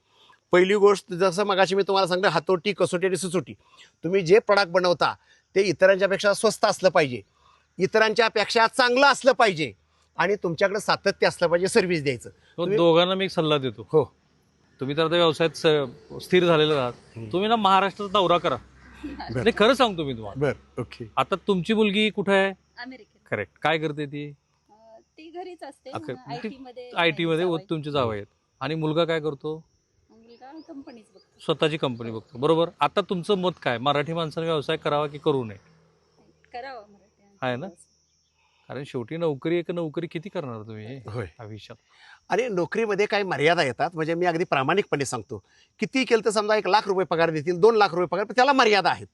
पहिली गोष्ट, जसं मगाशी मी तुम्हाला सांगतो, हातोटी, कसोटी आणि सुचोटी. तुम्ही जे प्रोडक्ट बनवता ते इतरांच्या पेक्षा स्वस्त असलं पाहिजे, इतरांच्या पेक्षा चांगलं असलं पाहिजे, आणि तुमच्याकडे सातत्य असलं पाहिजे सर्व्हिस द्यायचं. दोघांना मी एक सल्ला देतो. हो, तुम्ही तर आता व्यवसायात स्थिर झालेले आहात, तुम्ही ना महाराष्ट्राचा दौरा करा. नाही, खरं सांगतो मी तुम्हाला. बर, ओके. आता तुमची मुलगी कुठे आहे? अमेरिकेत. करेक्ट. काय करते ती? ती घरीच असते. IT मध्ये तुमचे जावई आहेत. आणि मुलगा काय करतो? मुलगा कंपनीच बघतो. स्वतःची कंपनी बघतो. बरोबर. आता तुमचं मत काय, मराठी माणसाने व्यवसाय करावा की करू नये? करावा मराठी. आहे ना. कारण शेवटी नोकरी किती करणार तुम्ही होय. आयुष्यात? आणि नोकरीमध्ये काही मर्यादा येतात. म्हणजे मी अगदी प्रामाणिकपणे सांगतो, किती केलं तर समजा 1 लाख रुपये पगार देतील, 2 लाख रुपये पगार, पण त्याला मर्यादा आहेत.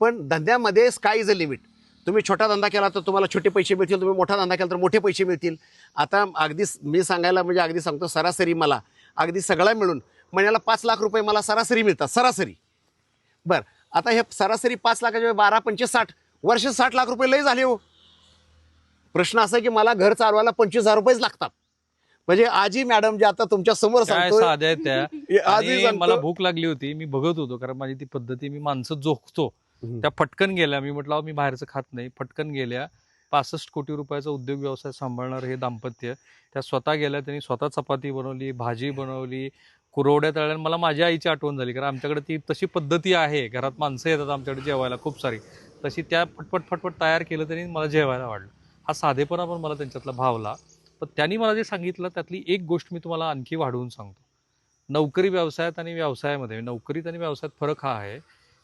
पण धंद्यामध्ये स्काय इज अ लिमिट. तुम्ही छोटा धंदा केला तर तुम्हाला छोटे पैसे मिळतील, तुम्ही मोठा धंदा केला तर मोठे पैसे मिळतील. आता अगदी मी सांगायला म्हणजे अगदी सांगतो, सरासरी मला अगदी सगळा मिळून महिन्याला 5 लाख रुपये मला सरासरी मिळतात, सरासरी. बरं, आता हे सरासरी 5 लाखाच्या 12, 25, 60 वर्ष 60 लाख रुपये लय झाले हो. प्रश्न असा की मला घर चालवायला 25,000 रुपयेच लागतात. म्हणजे आजी मॅडम जे आता तुमच्या समोर सांगतो, साध्या आहेत त्या. आजही आणि सांगतो, मला भूक लागली होती, मी बघत होतो, कारण माझी ती पद्धती, मी माणसं जोखतो, त्या फटकन गेल्या. मी म्हटलं मी बाहेरचं खात नाही, फटकन गेल्या. 65 कोटी रुपयाचा उद्योग व्यवसाय सांभाळणार हे दाम्पत्य, त्या स्वतः गेल्या. त्यांनी स्वतः चपाती बनवली, भाजी बनवली, कुरवड्या तळल्या. मला माझ्या आईची आठवण झाली, कारण आमच्याकडे ती तशी पद्धती आहे. घरात माणसं येतात आमच्याकडे जेवायला खूप सारी, तशी त्या फटफट तयार केलं त्यांनी, मला जेवायला वाढलं. हा साधेपणा पण मला त्यांच्यातला भावला. पण त्यांनी मला जे सांगितलं त्यातली एक गोष्ट मी तुम्हाला आणखी वाढवून सांगतो. नोकरी व्यवसायात आणि व्यवसायामध्ये, नोकरीत आणि व्यवसायात फरक हा आहे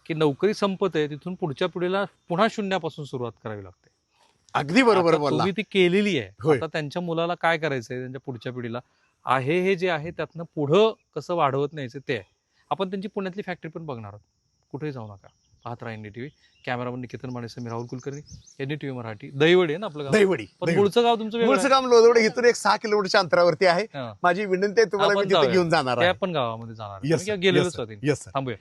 की नोकरी संपते तिथून पुढच्या पिढीला पुन्हा शून्यापासून सुरुवात करावी लागते. अगदी बरोबर आता बोलला. तुम्ही ती केलेली आहे. होय. आता त्यांच्या मुलाला काय करायचंय, त्यांच्या पुढच्या पिढीला आहे हे जे आहे त्यातनं पुढं कसं वाढवत न्यायचं ते आहे. आपण त्यांची पुण्यातली फॅक्टरी पण बघणार आहोत. कुठेही जाऊ नका, पाहत राहा NDTV. कॅमेरामन निकेतन मानेसह मी राहुल कुलकर्णी, NDTV मराठी. दहिवडी आहे ना आपलं गाव? दहिवडी. पण मूळचं गाव तुमचं वेगळं मूळचं आहे. गाव लोदवडे इथून एक 6 किलोमीटरच्या अंतरावरती आहे. हां. माझी विनंती आहे तुम्हाला, मी आपण तिथे जाऊया. घेऊन जाणार त्या आहे. पण गावामध्ये जाणार आहे. Yes, मी sir. गेलेलोच Yes, sir. होते. Yes, sir. थांबूया.